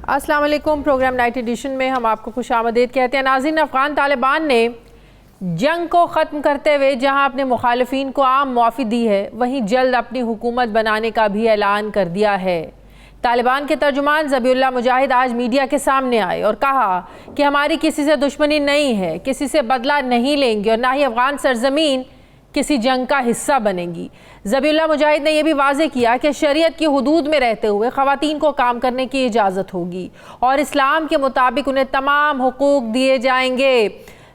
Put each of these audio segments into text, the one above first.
अस्सलाम वालेकुम। Programme night addition में हम आपको खुशामदीद कहते हैं। नाज़रीन, अफ़गान तालिबान ने जंग को ख़त्म करते हुए जहां अपने मुखालिफिन को आम मुआफ़ी दी है, वहीं जल्द अपनी हुकूमत बनाने का भी ऐलान कर दिया है। तालिबान के तर्जुमान ज़बीउल्लाह मुजाहिद आज मीडिया के सामने आए और कहा कि हमारी किसी से दुश्मनी नहीं है, किसी से बदला नहीं लेंगे और ना ही अफ़गान सरजमीन किसी जंग का हिस्सा बनेगी। ज़बीउल्लाह मुजाहिद ने यह भी वाज़ेह किया कि शरीयत की हुदूद में रहते हुए ख़वातीन को काम करने की इजाज़त होगी और इस्लाम के मुताबिक उन्हें तमाम हुकूक दिए जाएंगे।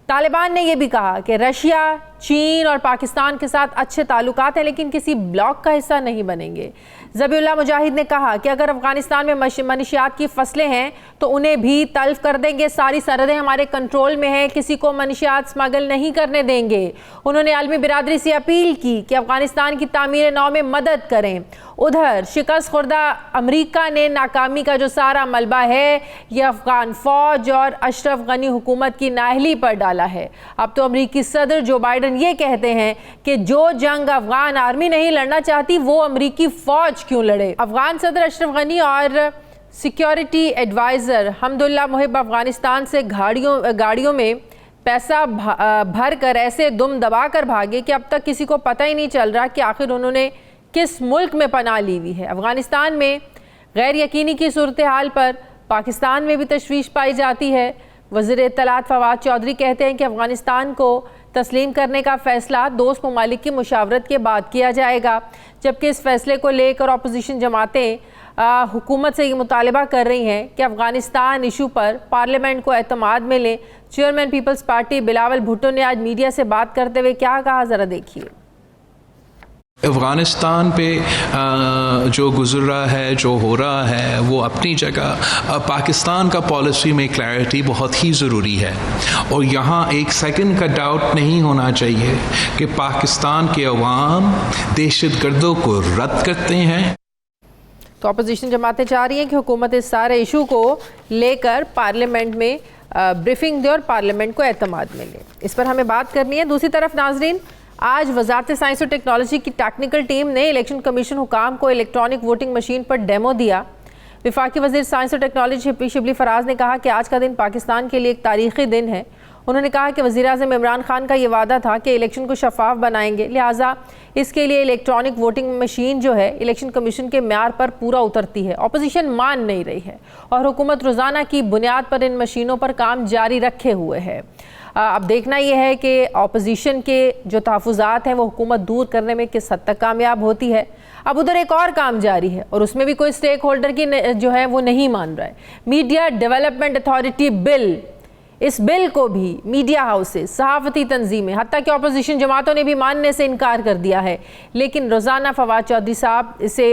तालिबान ने यह भी कहा कि रशिया, चीन और पाकिस्तान के साथ अच्छे ताल्लुकात हैं, लेकिन किसी ब्लॉक का हिस्सा नहीं बनेंगे। ज़बीउल्लाह मुजाहिद ने कहा कि अगर अफ़गानिस्तान में मनशियात की फसलें हैं तो उन्हें भी तल्फ कर देंगे। सारी सरहदें हमारे कंट्रोल में हैं, किसी को मनशियात स्मगल नहीं करने देंगे। उन्होंने आलमी बिरादरी से अपील की कि अफ़गानिस्तान की तामीर नौ में मदद करें। उधर शिकस्त खुर्दा अमरीका ने नाकामी का जो सारा मलबा है यह अफ़गान फ़ौज और अशरफ गनी हुकूमत की नाअहली पर डाला है। अब तो अमरीकी सदर जो बाइडन ये कहते हैं कि जो जंग अफ़गान आर्मी नहीं लड़ना चाहती वो अमरीकी फ़ौज क्यों लड़े। अफ़गान सदर अशरफ गनी और सिक्योरिटी एडवाइज़र हमदुल्ला मुहिब अफ़गानिस्तान से गाड़ियों में पैसा भर कर ऐसे दुम दबा कर भागे कि अब तक किसी को पता ही नहीं चल रहा कि आखिर उन्होंने किस मुल्क में पनाह ली हुई है। अफ़गानिस्तान में गैर यकीनी की सूरत हाल पर पाकिस्तान में भी तशवीश पाई जाती है। वज़ीर इत्तलात फवाद चौधरी कहते हैं कि अफ़गानिस्तान को तस्लीम करने का फ़ैसला दोस्त ममालिक की मुशावरत के बाद किया जाएगा, जबकि इस फैसले को लेकर अपोजिशन जमातें हुकूमत से ये मुतालबा कर रही हैं कि अफ़गानिस्तान इशू पर पार्लियामेंट को एतमाद में लें। Chairman peoples party Bilawal Bhutto ने आज मीडिया से बात करते हुए क्या कहा, ज़रा देखिए। अफ़गानिस्तान पे जो गुज़र रहा है, जो हो रहा है, वो अपनी जगह पाकिस्तान का पॉलिसी में क्लैरिटी बहुत ही ज़रूरी है और यहाँ एक सेकंड का डाउट नहीं होना चाहिए कि पाकिस्तान के अवाम दहशतगर्दों को रद्द करते हैं। तो अपोजिशन जमातें चाह रही हैं कि हुकूमत इस सारे इशू को लेकर पार्लियामेंट में ब्रीफिंग दे और पार्लियामेंट को एतमाद में ले। इस पर हमें बात करनी है। दूसरी तरफ नाजरीन, आज वज़ारत साइंस और टेक्नोलॉजी की टेक्निकल टीम ने इलेक्शन कमीशन हुकाम को इलेक्ट्रॉनिक वोटिंग मशीन पर डेमो दिया। वफाकी वज़ीर साइंस और टेक्नोलॉजी शिबली फराज ने कहा कि आज का दिन पाकिस्तान के लिए एक तारीख़ी दिन है। उन्होंने कहा कि वज़ीर आज़म इमरान खान का ये वादा था कि इलेक्शन को शफाफ बनाएंगे, लिहाजा इसके लिए इलेक्ट्रॉनिक वोटिंग मशीन जो है इलेक्शन कमीशन के म्यार पर पूरा उतरती है। अपोजिशन मान नहीं रही है और हुकूमत रोज़ाना की बुनियाद पर इन मशीनों पर काम जारी रखे हुए है। अब देखना यह है कि अपोजिशन के जो तहफ़्फ़ुज़ात हैं वो हुकूमत दूर करने में किस हद तक कामयाब होती है। अब उधर एक और काम जारी है और उसमें भी कोई स्टेक होल्डर की जो है वो नहीं मान रहा है। मीडिया डेवलपमेंट अथॉरिटी बिल, इस बिल को भी मीडिया हाउसेस, सहाफ़ती तंजीमें, हत्ता कि अपोजिशन जमातों ने भी मानने से इनकार कर दिया है। लेकिन रोज़ाना फवाद चौधरी साहब इसे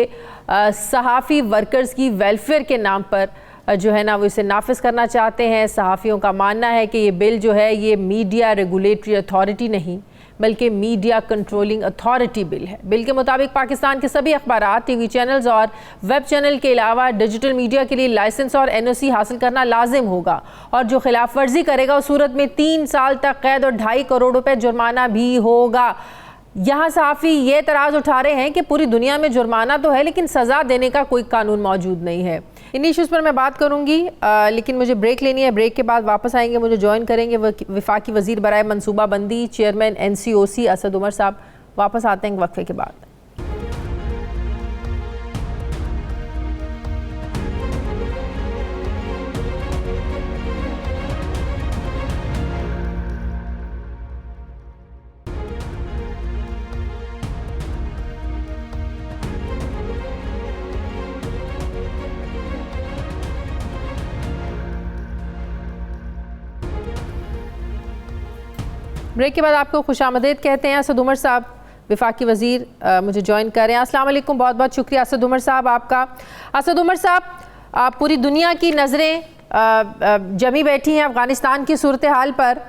सहाफ़ी वर्कर्स की वेलफेयर के नाम पर जो है ना वो इसे नाफिज करना चाहते हैं। सहाफ़ियों का मानना है कि ये बिल जो है ये मीडिया रेगुलेटरी अथॉरिटी नहीं बल्कि मीडिया कंट्रोलिंग अथॉरिटी बिल है। बिल के मुताबिक पाकिस्तान के सभी अखबारात, टीवी चैनल्स और वेब चैनल के अलावा डिजिटल मीडिया के लिए लाइसेंस और NOC हासिल करना लाजिम होगा और जो खिलाफ वर्जी करेगा उस सूरत में 3 साल तक कैद और 2.5 करोड़ रुपए जुर्माना भी होगा। यहाँ सहाफ़ी ये एतराज़ उठा रहे हैं कि पूरी दुनिया में जुर्माना तो है लेकिन सज़ा देने का कोई कानून मौजूद नहीं है। इन इश्यूज़ पर मैं बात करूँगी, लेकिन मुझे ब्रेक लेनी है। ब्रेक के बाद वापस आएंगे, मुझे ज्वाइन करेंगे वफाकी वज़ीर बराए मनसूबाबंदी, चेयरमैन NCOC असद उमर साहब। वापस आते हैं वक्फे के बाद। ब्रेक के बाद आपको खुशामदीद कहते हैं। असद उमर साहब वफाकी वज़ीर मुझे ज्वाइन कर रहे हैं। अस्सलाम वालेकुम, बहुत बहुत शुक्रिया असद उमर साहब आपका। असद उमर साहब, पूरी दुनिया की नज़रें जमी बैठी हैं अफ़गानिस्तान की सूरत हाल पर।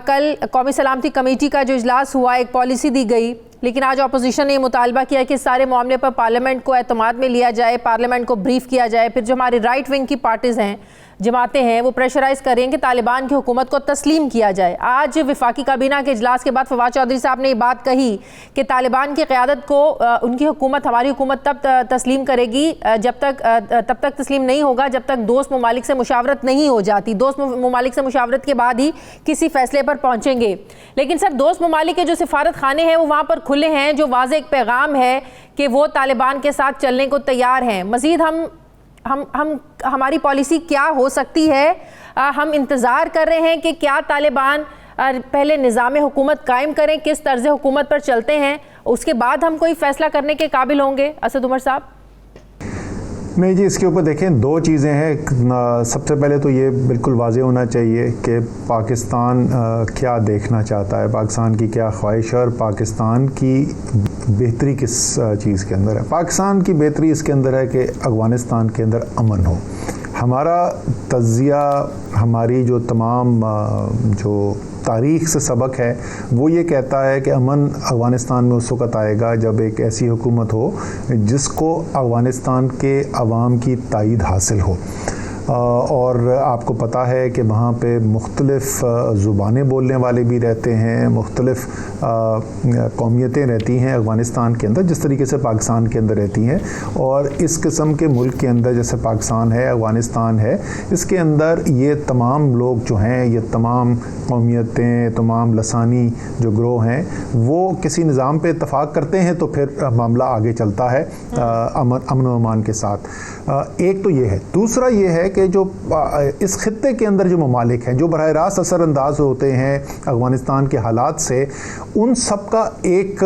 कल कौमी सलामती कमेटी का जो इजलास हुआ, एक पॉलिसी दी गई, लेकिन आज अपोजिशन ने मुतालबा किया कि सारे मामले पर पार्लियामेंट को एतमाद में लिया जाए, पार्लियामेंट को ब्रीफ किया जाए। फिर जो हमारी राइट विंग की पार्टीज़ हैं जमातें हैं वो प्रेशराइज कर रही हैं कि तालिबान की हुकूमत को तस्लीम किया जाए। आज वफाकी काबीना के इजलास के बाद फवाद चौधरी साहब ने ये बात कही कि तालिबान की क़यादत को उनकी हुकूमत, हमारी हुकूमत तब तस्लीम करेगी तब तक तस्लीम नहीं होगा जब तक दोस्त ममालिक से मुशावरत नहीं हो जाती। दोस्त ममालिक से मुशावरत के बाद ही किसी फैसले पर पहुँचेंगे। लेकिन सर, दोस्त ममालिक के जो सिफारत खाने हैं वो वहाँ पर खुले हैं, जो वाज़ेह एक पैगाम है कि वो तालिबान के साथ चलने को तैयार हैं। मज़ीद हमारी पॉलिसी क्या हो सकती है? हम इंतज़ार कर रहे हैं कि क्या तालिबान पहले निज़ाम हुकूमत कायम करें, किस तर्ज़ हुकूमत पर चलते हैं, उसके बाद हम कोई फ़ैसला करने के काबिल होंगे? असद उमर साहब। नहीं जी, इसके ऊपर देखें, दो चीज़ें हैं। सबसे पहले तो ये बिल्कुल वाज़ेह होना चाहिए कि पाकिस्तान क्या देखना चाहता है, पाकिस्तान की क्या ख्वाहिश है और पाकिस्तान की बेहतरी किस चीज़ के अंदर है। पाकिस्तान की बेहतरी इसके अंदर है कि अफ़गानिस्तान के अंदर अमन हो। हमारा तज़िया, हमारी जो तमाम जो तारीख़ से सबक है वो ये कहता है कि अमन अफ़गानिस्तान में उस वक़्त आएगा जब एक ऐसी हुकूमत हो जिसको अफ़गानिस्तान के अवाम की तायद हासिल हो। और आपको पता है कि वहाँ पे मुख्तलिफ़ ज़ुबानें बोलने वाले भी रहते हैं, मुख्तलिफ़ कौमियतें रहती हैं अफ़गानिस्तान के अंदर, जिस तरीके से पाकिस्तान के अंदर रहती हैं। और इस किस्म के मुल्क के अंदर जैसे पाकिस्तान है, अफ़गानिस्तान है, इसके अंदर ये तमाम लोग जो हैं, ये तमाम कौमियतें, तमाम लसानी जो ग्रोह हैं, वो किसी निज़ाम पे इत्तफ़ाक़ करते हैं तो फिर मामला आगे चलता है अमन व अमान के साथ। एक तो ये है। दूसरा ये है कि जो इस खित्ते के अंदर जो ममालिक हैं जो बराह रास्त असरअंदाज होते हैं अफ़गानिस्तान के हालात से, उन सब का एक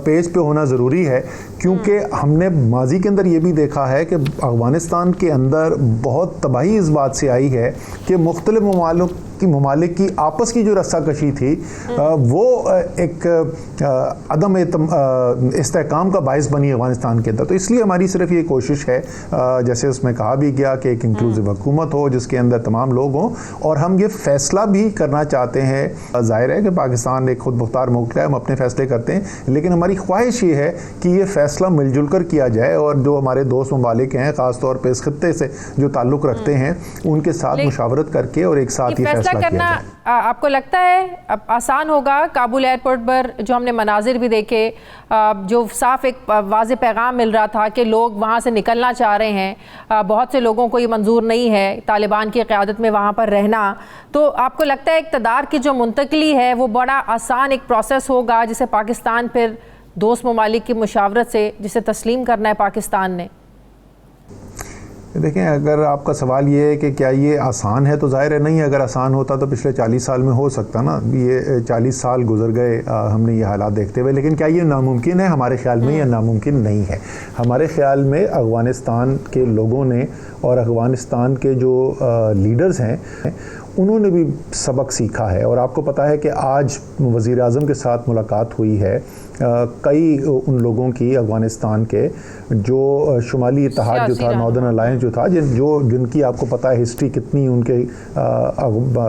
पेज पे होना ज़रूरी है, क्योंकि हमने माजी के अंदर ये भी देखा है कि अफ़गानिस्तान के अंदर बहुत तबाही इस बात से आई है कि मुख्तलिफ ममालिक की आपस की जो रस्साकशी थी वो एक अदम इस्तेहकाम का बायस बनी अफ़गानिस्तान के अंदर। तो इसलिए हमारी सिर्फ ये कोशिश है, जैसे उसमें कहा भी गया कि एक इंक्लूसिव हुकूमत हो जिसके अंदर तमाम लोग हों, और हम ये फ़ैसला भी करना चाहते हैं। ज़ाहिर है कि पाकिस्तान एक खुद मुख्तार मुल्क है, हम अपने फ़ैसले करते हैं, लेकिन हमारी ख्वाहिश ये है कि ये फ़ैसला मिलजुल कर किया जाए और जो हमारे दोस्त ममालिक हैं ख़ास तौर पर इस खित्ते से जो ताल्लुक़ रखते हैं उनके साथ मुशावरत करके और एक साथ ये करना आपको लगता है अब आसान होगा? काबुल एयरपोर्ट पर जो हमने मनाजिर भी देखे, जो साफ एक वाज़े पैगाम मिल रहा था कि लोग वहाँ से निकलना चाह रहे हैं, बहुत से लोगों को ये मंजूर नहीं है तालिबान की क़यादत में वहाँ पर रहना, तो आपको लगता है इक़्तिदार की जो मुंतकली है वो बड़ा आसान एक प्रोसेस होगा जिसे पाकिस्तान फिर दोस्त ममालिक की मुशावरत से जिसे तस्लीम करना है पाकिस्तान ने? देखें, अगर आपका सवाल ये है कि क्या ये आसान है, तो ज़ाहिर है नहीं। अगर आसान होता तो पिछले 40 साल में हो सकता ना। ये 40 साल गुजर गए हमने ये हालात देखते हुए, लेकिन क्या ये नामुमकिन है? हमारे ख़्याल में ये नामुमकिन नहीं है। हमारे ख़्याल में अफ़गानिस्तान के लोगों ने और अफ़गानिस्तान के जो लीडर्स हैं उन्होंने भी सबक सीखा है। और आपको पता है कि आज वज़ीर आज़म के साथ मुलाकात हुई है कई उन लोगों की अफ़गानिस्तान के जो शुमाली इत्तेहाद जो था, नॉर्दर्न अलायंस जो था, जिनकी आपको पता है हिस्ट्री कितनी उनके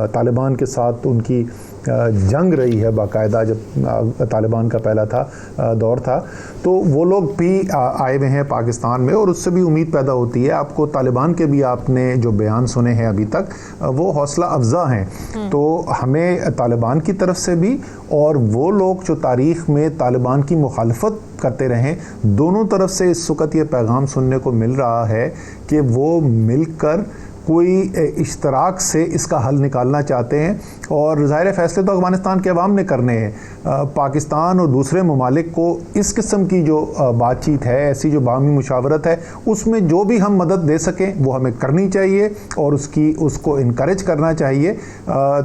तालिबान के साथ उनकी जंग रही है बाकायदा, जब तालिबान का पहला दौर था। तो वो लोग भी आए हुए हैं पाकिस्तान में और उससे भी उम्मीद पैदा होती है। आपको तालिबान के भी आपने जो बयान सुने हैं अभी तक वो हौसला अफजा हैं। तो हमें तालिबान की तरफ से भी और वो लोग जो तारीख़ में तालिबान की मुखालफत करते रहें, दोनों तरफ से इस वक़्त ये पैगाम सुनने को मिल रहा है कि वो मिलकर कोई इश्तराक से इसका हल निकालना चाहते हैं। और ज़ाहिर फ़ैसले तो अफ़गानिस्तान के अवाम ने करने हैं। पाकिस्तान और दूसरे ममालिक को इस किस्म की जो बातचीत है, ऐसी जो बाहमी मुशावरत है, उसमें जो भी हम मदद दे सकें वो हमें करनी चाहिए और उसको इनकरेज करना चाहिए।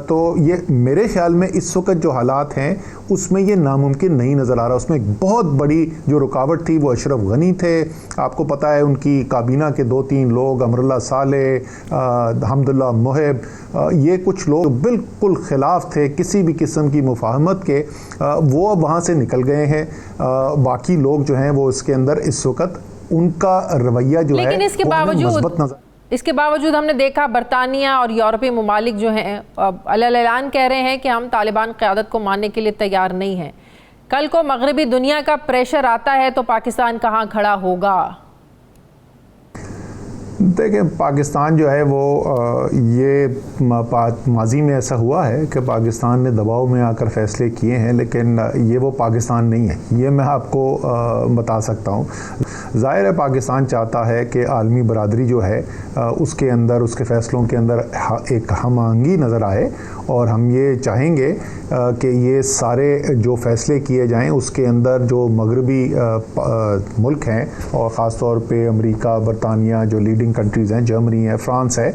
तो ये मेरे ख़्याल में इस वक्त जो हालात हैं उसमें ये नामुमकिन नहीं नज़र आ रहा। उसमें एक बहुत बड़ी जो रुकावट थी वो अशरफ गनी थे। आपको पता है उनकी काबीना के 2-3 लोग, अमरुल्लाह सालेह, हमदुल्ला मोहिब, ये कुछ लोग बिल्कुल ख़िलाफ़ थे किसी भी किस्म की मुफाहमत के, वो अब वहाँ से निकल गए हैं। बाकी लोग जो हैं वो इसके अंदर इस वक्त उनका रवैया जो है इसके बावजूद हमने देखा बरतानिया और यूरोपीय ममालिक जो हैं अल-ऐलान कह रहे हैं कि हम तालिबान क़यादत को मानने के लिए तैयार नहीं हैं। कल को मगरबी दुनिया का प्रेशर आता है तो पाकिस्तान कहाँ खड़ा होगा? देखिए, पाकिस्तान जो है वो ये माजी में ऐसा हुआ है कि पाकिस्तान ने दबाव में आकर फ़ैसले किए हैं, लेकिन ये वो पाकिस्तान नहीं है, ये मैं आपको बता सकता हूँ। ज़ाहिर है पाकिस्तान चाहता है कि आलमी बरादरी जो है उसके अंदर, उसके फ़ैसलों के अंदर एक हम-आहंगी नज़र आए, और हम ये चाहेंगे कि ये सारे जो फ़ैसले किए जाएं उसके अंदर जो मगरबी मुल्क हैं, और ख़ास तौर पे अमेरिका, बरतानिया जो लीडिंग कंट्रीज़ हैं, जर्मनी है, फ्रांस है,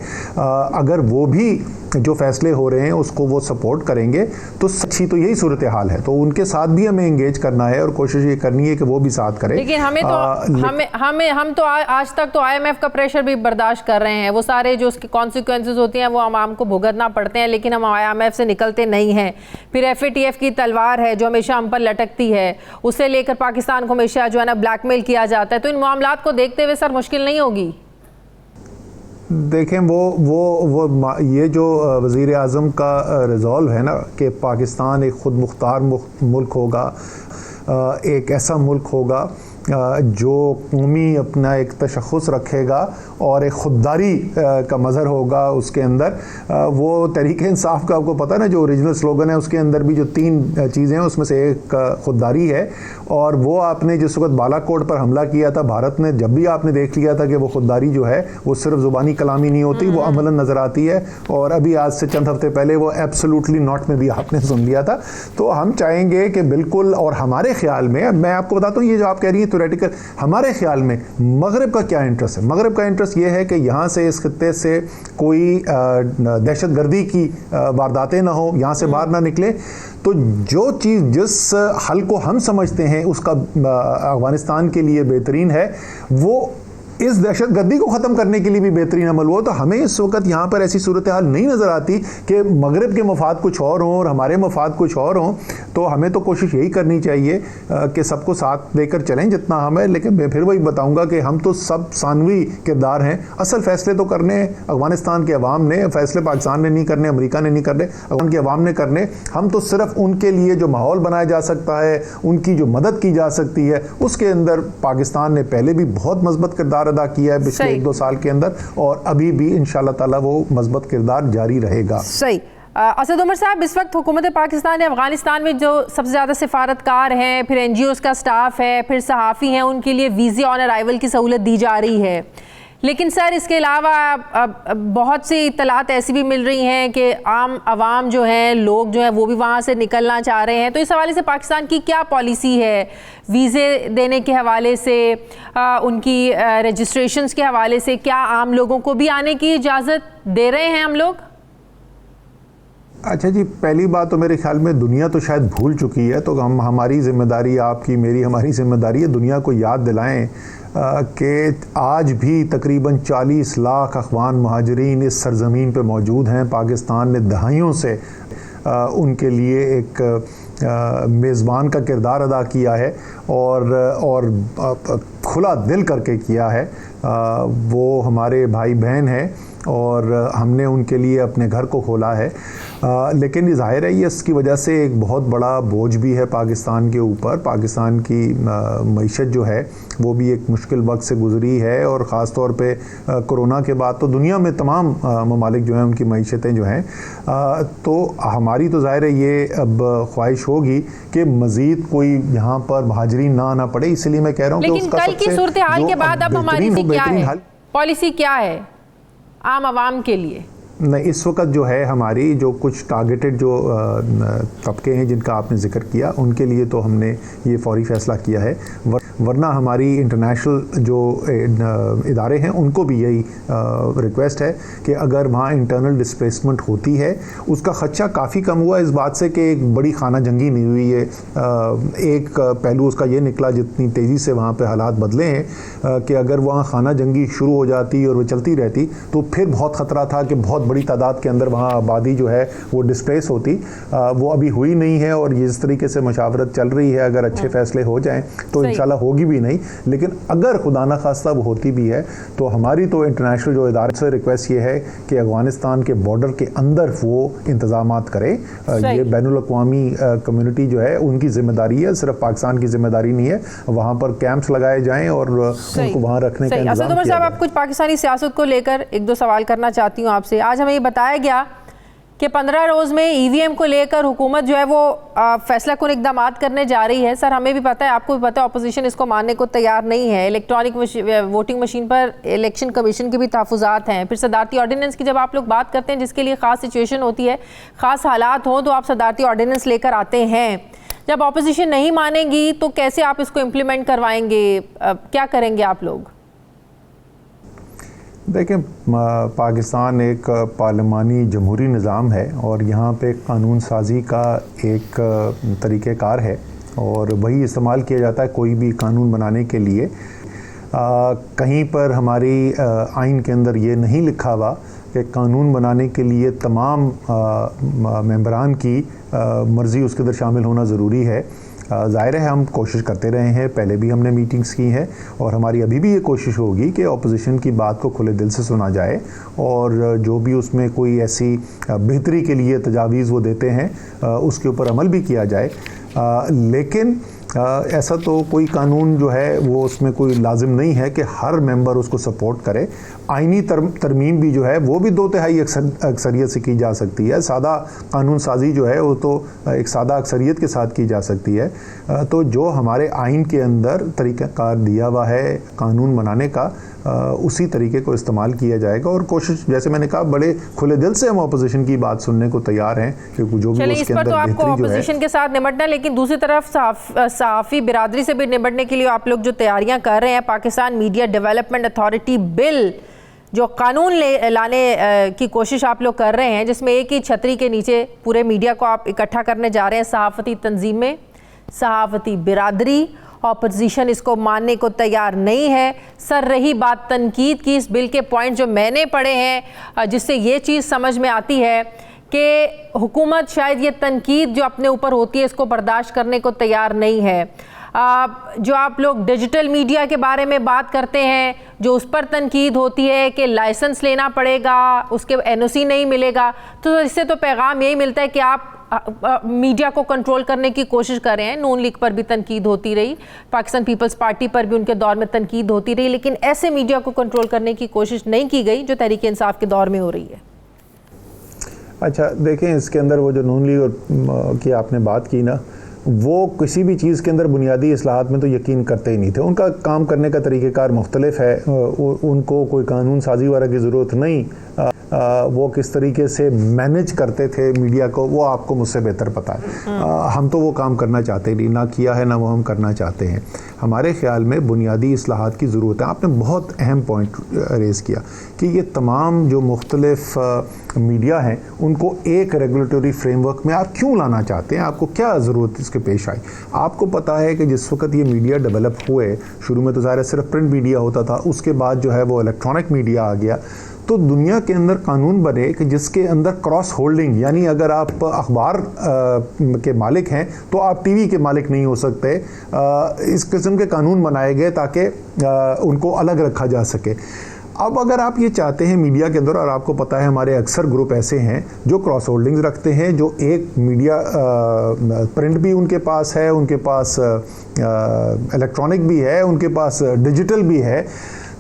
अगर वो भी जो फ़ैसले हो रहे हैं उसको वो सपोर्ट करेंगे तो सच्ची तो यही सूरत हाल है। तो उनके साथ भी हमें एंगेज करना है और कोशिश ये करनी है कि वो भी साथ करें। लेकिन हमें तो हम तो आज तक तो IMF का प्रेशर भी बर्दाश्त कर रहे हैं, वो सारे जो उसके कॉन्सिक्वेंसेस होती हैं वो आवाम को भुगतना पड़ते हैं, लेकिन हम IMF से निकलते नहीं हैं। फिर FATF की तलवार है जो हमेशा हम पर लटकती है, उसे लेकर पाकिस्तान को हमेशा जो है ना ब्लैकमेल किया जाता है। तो इन मामलात को देखते हुए सर मुश्किल नहीं होगी? देखें, वो ये जो वज़ीर आज़म का रिज़ॉल्व है ना कि पाकिस्तान एक ख़ुद मुख्तार मुल्क होगा, एक ऐसा मुल्क होगा जो कौमी अपना एक तशख़्ख़ुस रखेगा और एक ख़ुददारी का मज़हर होगा उसके अंदर, वो तहरीक इंसाफ का आपको पता है ना जो ओरिजिनल स्लोगन है उसके अंदर भी जो 3 चीज़ें हैं उसमें से एक ख़ुददारी है। और वो आपने जिस वक्त बालाकोट पर हमला किया था भारत ने, जब भी आपने देख लिया था कि वो ख़ुददारी जो है वो सिर्फ ज़ुबानी कलामी नहीं होती, वो अमलन नज़र आती है। और अभी आज से चंद हफ्ते पहले वो एब्सोल्युटली नॉट में भी आपने सुन लिया था। तो हम चाहेंगे कि बिल्कुल, और हमारे ख्याल में मैं आपको बताता हूँ, ये जो आप कह रही हैं थ्योरेटिकल, हमारे ख्याल में मगरब का क्या इंटरेस्ट है? मगरब का इंटरेस्ट ये है कि यहाँ से, इस खित्ते से कोई दहशत गर्दी की वारदातें ना हो, यहाँ से बाहर ना निकले। तो जो चीज़, जिस हल को हम समझते हैं उसका अफगानिस्तान के लिए बेहतरीन है, वो इस दहशत गर्दी को ख़त्म करने के लिए भी बेहतरीन अमल हुआ। तो हमें इस वक्त यहाँ पर ऐसी सूरत हाल नहीं नज़र आती कि मगरब के मफाद कुछ और हों और हमारे मफाद कुछ और हों। तो हमें तो कोशिश यही करनी चाहिए कि सबको साथ लेकर चलें जितना हम है। लेकिन मैं फिर वही बताऊँगा कि हम तो सब सानवी किरदार हैं। असल फ़ैसले तो करने अफगानिस्तान के अवाम ने, फ़ैसले पाकिस्तान ने नहीं करने, अमेरिका ने नहीं करने, अफगान के अवाम ने करने। हम तो सिर्फ उनके लिए जो माहौल बनाया जा सकता है, उनकी जो मदद की जा सकती है, उसके अंदर पाकिस्तान ने पहले भी बहुत मजबूत किरदार अदा किया है पिछले 1-2 साल के अंदर, और अभी भी इंशाल्लाह ताला वो मजबूत किरदार जारी रहेगा। सही। असद उमर साहब, इस वक्त हुकूमत पाकिस्तान ने अफगानिस्तान में जो सबसे ज़्यादा सिफारतकार हैं, फिर NGOs का स्टाफ है, फिर सहाफ़ी हैं, उनके लिए वीज़े ऑन अराइवल की सहूलत दी जा रही है। लेकिन सर इसके अलावा बहुत सी इत्तलात ऐसी भी मिल रही हैं कि आम आवाम जो हैं, लोग जो हैं वो भी वहाँ से निकलना चाह रहे हैं। तो इस हवाले से पाकिस्तान की क्या पॉलिसी है वीज़े देने के हवाले से, उनकी रजिस्ट्रेशंस के हवाले से? क्या आम लोगों को भी आने की इजाज़त दे रहे हैं हम लोग? अच्छा जी, पहली बात तो मेरे ख्याल में दुनिया तो शायद भूल चुकी है, तो हम, हमारी ज़िम्मेदारी, आपकी मेरी, हमारी ज़िम्मेदारी है दुनिया को याद दिलाएं कि आज भी तकरीबन 40 लाख अफ़गान महाजरीन इस सरज़मीन पे मौजूद हैं। पाकिस्तान ने दहाइयों से उनके लिए एक मेज़बान का किरदार अदा किया है और खुला दिल करके किया है। वो हमारे भाई बहन हैं और हमने उनके लिए अपने घर को खोला है। लेकिन ज़ाहिर है ये इसकी वजह से एक बहुत बड़ा बोझ भी है पाकिस्तान के ऊपर। पाकिस्तान की मईशत जो है वो भी एक मुश्किल वक्त से गुज़री है, और ख़ास तौर पे कोरोना के बाद तो दुनिया में तमाम ममालिक जो हैं उनकी मईशतें जो हैं, तो हमारी तो ज़ाहिर है ये अब ख्वाहिश होगी कि मज़ीद कोई यहाँ पर महाजरीन ना आना पड़े। इसलिए मैं कह रहा हूँ कि उसका कल की सूरत हाल के बाद अब हमारी पॉलिसी क्या है आम आवाम के लिए? नहीं, इस वक्त जो है हमारी जो कुछ टारगेटेड जो तबके हैं जिनका आपने ज़िक्र किया, उनके लिए तो हमने ये फौरी फ़ैसला किया है। वरना हमारी इंटरनेशनल जो इदारे हैं उनको भी यही रिक्वेस्ट है कि अगर वहाँ इंटरनल डिस्प्लेसमेंट होती है, उसका ख़दशा काफ़ी कम हुआ इस बात से कि एक बड़ी खाना जंगी नहीं हुई है। एक पहलू उसका ये निकला जितनी तेज़ी से वहाँ पे हालात बदले हैं कि अगर वहाँ खाना जंगी शुरू हो जाती और वो चलती रहती तो फिर बहुत ख़तरा था कि बहुत बड़ी तादाद के अंदर वहाँ आबादी जो है वो डिस्प्लेस होती, वो अभी हुई नहीं है। और जिस तरीके से मशावरत चल रही है, अगर अच्छे फैसले हो जाएं तो इंशाल्लाह होगी भी नहीं, लेकिन अगर खुदा न खास्ता वो होती भी है तो हमारी तो इंटरनेशनल जो इदारे से रिक्वेस्ट ये है कि अफगानिस्तान के बॉर्डर के अंदर वो इंतजामात करें। ये बैनुल-अक़वामी कम्युनिटी जो है उनकी जिम्मेदारी है, सिर्फ पाकिस्तान की जिम्मेदारी नहीं है। वहाँ पर कैंप्स लगाए जाएं और उनको वहाँ रखने का इंतजाम किया जाए। आप कुछ पाकिस्तानी सियासत को लेकर एक दो सवाल करना चाहती हूँ आपसे। आज हमें ये बताया गया कि 15 रोज़ में ईवीएम को लेकर हुकूमत जो है वो फैसला कुन इकदाम करने जा रही है। सर हमें भी पता है, आपको भी पता है, अपोजिशन इसको मानने को तैयार नहीं है। इलेक्ट्रॉनिक वोटिंग मशीन पर इलेक्शन कमीशन के भी तहफ़्फ़ुज़ात हैं। फिर सदारती ऑर्डिनेंस की जब आप लोग बात करते हैं जिसके लिए ख़ास सिचुएशन होती है, ख़ास हालात हों, तो आप सदारती ऑर्डिनेंस लेकर आते हैं। जब अपोजिशन नहीं मानेगी तो कैसे आप इसको इम्प्लीमेंट करवाएंगे, क्या करेंगे आप लोग? देखें, पाकिस्तान एक पार्लिमानी जमहूरी निज़ाम है और यहाँ पे कानून साजी का एक तरीक़ेकार है और वही इस्तेमाल किया जाता है कोई भी कानून बनाने के लिए। कहीं पर हमारी आइन के अंदर ये नहीं लिखा हुआ कि कानून बनाने के लिए तमाम मेंबरान की मर्ज़ी उसके अंदर शामिल होना ज़रूरी है। ज़ाहिर है हम कोशिश करते रहे हैं, पहले भी हमने मीटिंग्स की हैं और हमारी अभी भी ये कोशिश होगी कि अपोजिशन की बात को खुले दिल से सुना जाए और जो भी उसमें कोई ऐसी बेहतरी के लिए तजावीज़ वो देते हैं उसके ऊपर अमल भी किया जाए। लेकिन ऐसा तो कोई कानून जो है वो उसमें कोई लाजिम नहीं है कि हर मेंबर उसको सपोर्ट करे। आइनी तरमीम भी जो है वो भी 2/3 अक्सरियत से की जा सकती है। सादा कानून साजी जो है वो तो एक सादा अक्सरियत के साथ की जा सकती है। तो जो हमारे आइन के अंदर तरीक़ाकार दिया हुआ है कानून बनाने का, उसी तरीके को इस्तेमाल किया जाएगा और कोशिश, जैसे मैंने कहा, बड़े खुले दिल से हम अपोजिशन की बात सुनने को तैयार हैं क्योंकि जो भी उसके अंदर आपको अपोजिशन के साथ निपटना, लेकिन दूसरी तरफ सहाफ़ी बिरादरी से भी निपटने के लिए आप लोग जो तैयारियां कर रहे हैं, Pakistan media development authority bill जो कानून लाने की कोशिश आप लोग कर रहे हैं, जिसमें एक ही छतरी के नीचे पूरे मीडिया को आप इकट्ठा करने जा रहे हैं, सहाफ़ती तंजीमें, सहाफ़ती बिरादरी, ऑपोजिशन इसको मानने को तैयार नहीं है। सर रही बात तनकीद की, इस बिल के पॉइंट जो मैंने पढ़े हैं जिससे ये चीज़ समझ में आती है कि हुकूमत शायद ये तनकीद जो अपने ऊपर होती है इसको बर्दाश्त करने को तैयार नहीं है। जो आप लोग डिजिटल मीडिया के बारे में बात करते हैं, जो उस पर तनकीद होती है कि लाइसेंस लेना पड़ेगा, उसके एनओसी नहीं मिलेगा, तो इससे तो पैगाम यही मिलता है कि आप मीडिया को कंट्रोल करने की कोशिश कर रहे हैं। नून लीग पर भी तनकीद होती रही, पाकिस्तान पीपल्स पार्टी पर भी उनके दौर में तनकीद होती रही, लेकिन ऐसे मीडिया को कंट्रोल करने की कोशिश नहीं की गई जो तहरीक इंसाफ के दौर में हो रही है। अच्छा देखें, इसके अंदर वो जो नून लीग की आपने बात की ना, वो किसी भी चीज़ के अंदर बुनियादी इस्लाहात में तो यकीन करते ही नहीं थे। उनका काम करने का तरीक़ेकार मुख्तलिफ है, उनको कोई कानून साजी वगैरह की ज़रूरत नहीं। वो किस तरीके से मैनेज करते थे मीडिया को वो आपको मुझसे बेहतर पता है। हम तो वो काम करना चाहते नहीं, ना किया है ना वो हम करना चाहते हैं। हमारे ख्याल में बुनियादी इस्लाहात की ज़रूरत है। आपने बहुत अहम पॉइंट रेज़ किया कि ये तमाम जो मुख्तलिफ मीडिया हैं उनको एक रेगुलेटरी फ्रेमवर्क में आप क्यों लाना चाहते हैं, आपको क्या ज़रूरत इसके पेश आई? आपको पता है कि जिस वक्त ये मीडिया डेवलप हुए, शुरू में तो ज़ाहिर सिर्फ प्रिंट मीडिया होता था, उसके बाद जो है वो इलेक्ट्रॉनिक मीडिया आ गया, तो दुनिया के अंदर कानून बने कि जिसके अंदर क्रॉस होल्डिंग, यानी अगर आप अखबार के मालिक हैं तो आप टीवी के मालिक नहीं हो सकते। इस किस्म के कानून बनाए गए ताकि उनको अलग रखा जा सके। अब अगर आप ये चाहते हैं मीडिया के अंदर, और आपको पता है हमारे अक्सर ग्रुप ऐसे हैं जो क्रॉस होल्डिंग्स रखते हैं, जो एक मीडिया प्रिंट भी उनके पास है, उनके पास इलेक्ट्रॉनिक भी है, उनके पास डिजिटल भी है।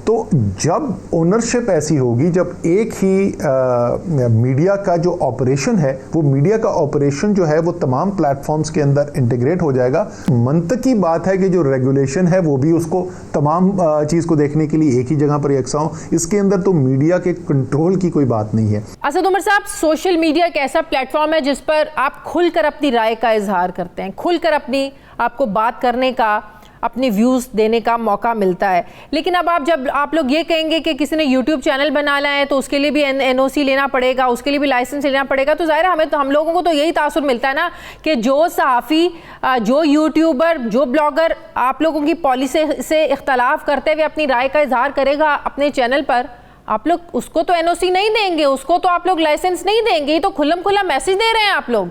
तो जब ओनरशिप ऐसी होगी, जब एक ही मीडिया का जो ऑपरेशन है, वो मीडिया का ऑपरेशन जो है वो तमाम प्लेटफॉर्म्स के अंदर इंटीग्रेट हो जाएगा। मंतकी बात है कि जो रेगुलेशन है वो भी उसको तमाम चीज़ को देखने के लिए एक ही जगह पर यकसा हो। इसके अंदर तो मीडिया के कंट्रोल की कोई बात नहीं है। असद उमर साहब, सोशल मीडिया एक ऐसा प्लेटफॉर्म है जिस पर आप खुलकर अपनी राय का इजहार करते हैं, खुलकर अपनी आपको बात करने का, अपने व्यूज़ देने का मौका मिलता है। लेकिन अब आप लोग ये कहेंगे कि किसी ने यूट्यूब चैनल बनाना है तो उसके लिए भी एनओसी लेना पड़ेगा, उसके लिए भी लाइसेंस लेना पड़ेगा, तो ज़ाहिर है हम लोगों को तो यही तासुर मिलता है ना कि जो सहाफ़ी, जो यूट्यूबर, जो ब्लॉगर आप लोगों की पॉलिसी से इख्तलाफ करते हुए अपनी राय का इजहार करेगा अपने चैनल पर, आप लोग उसको तो एनओसी नहीं देंगे, उसको तो आप लोग लाइसेंस नहीं देंगे, ये तो खुल्लम खुल्ला मैसेज दे रहे हैं आप लोग।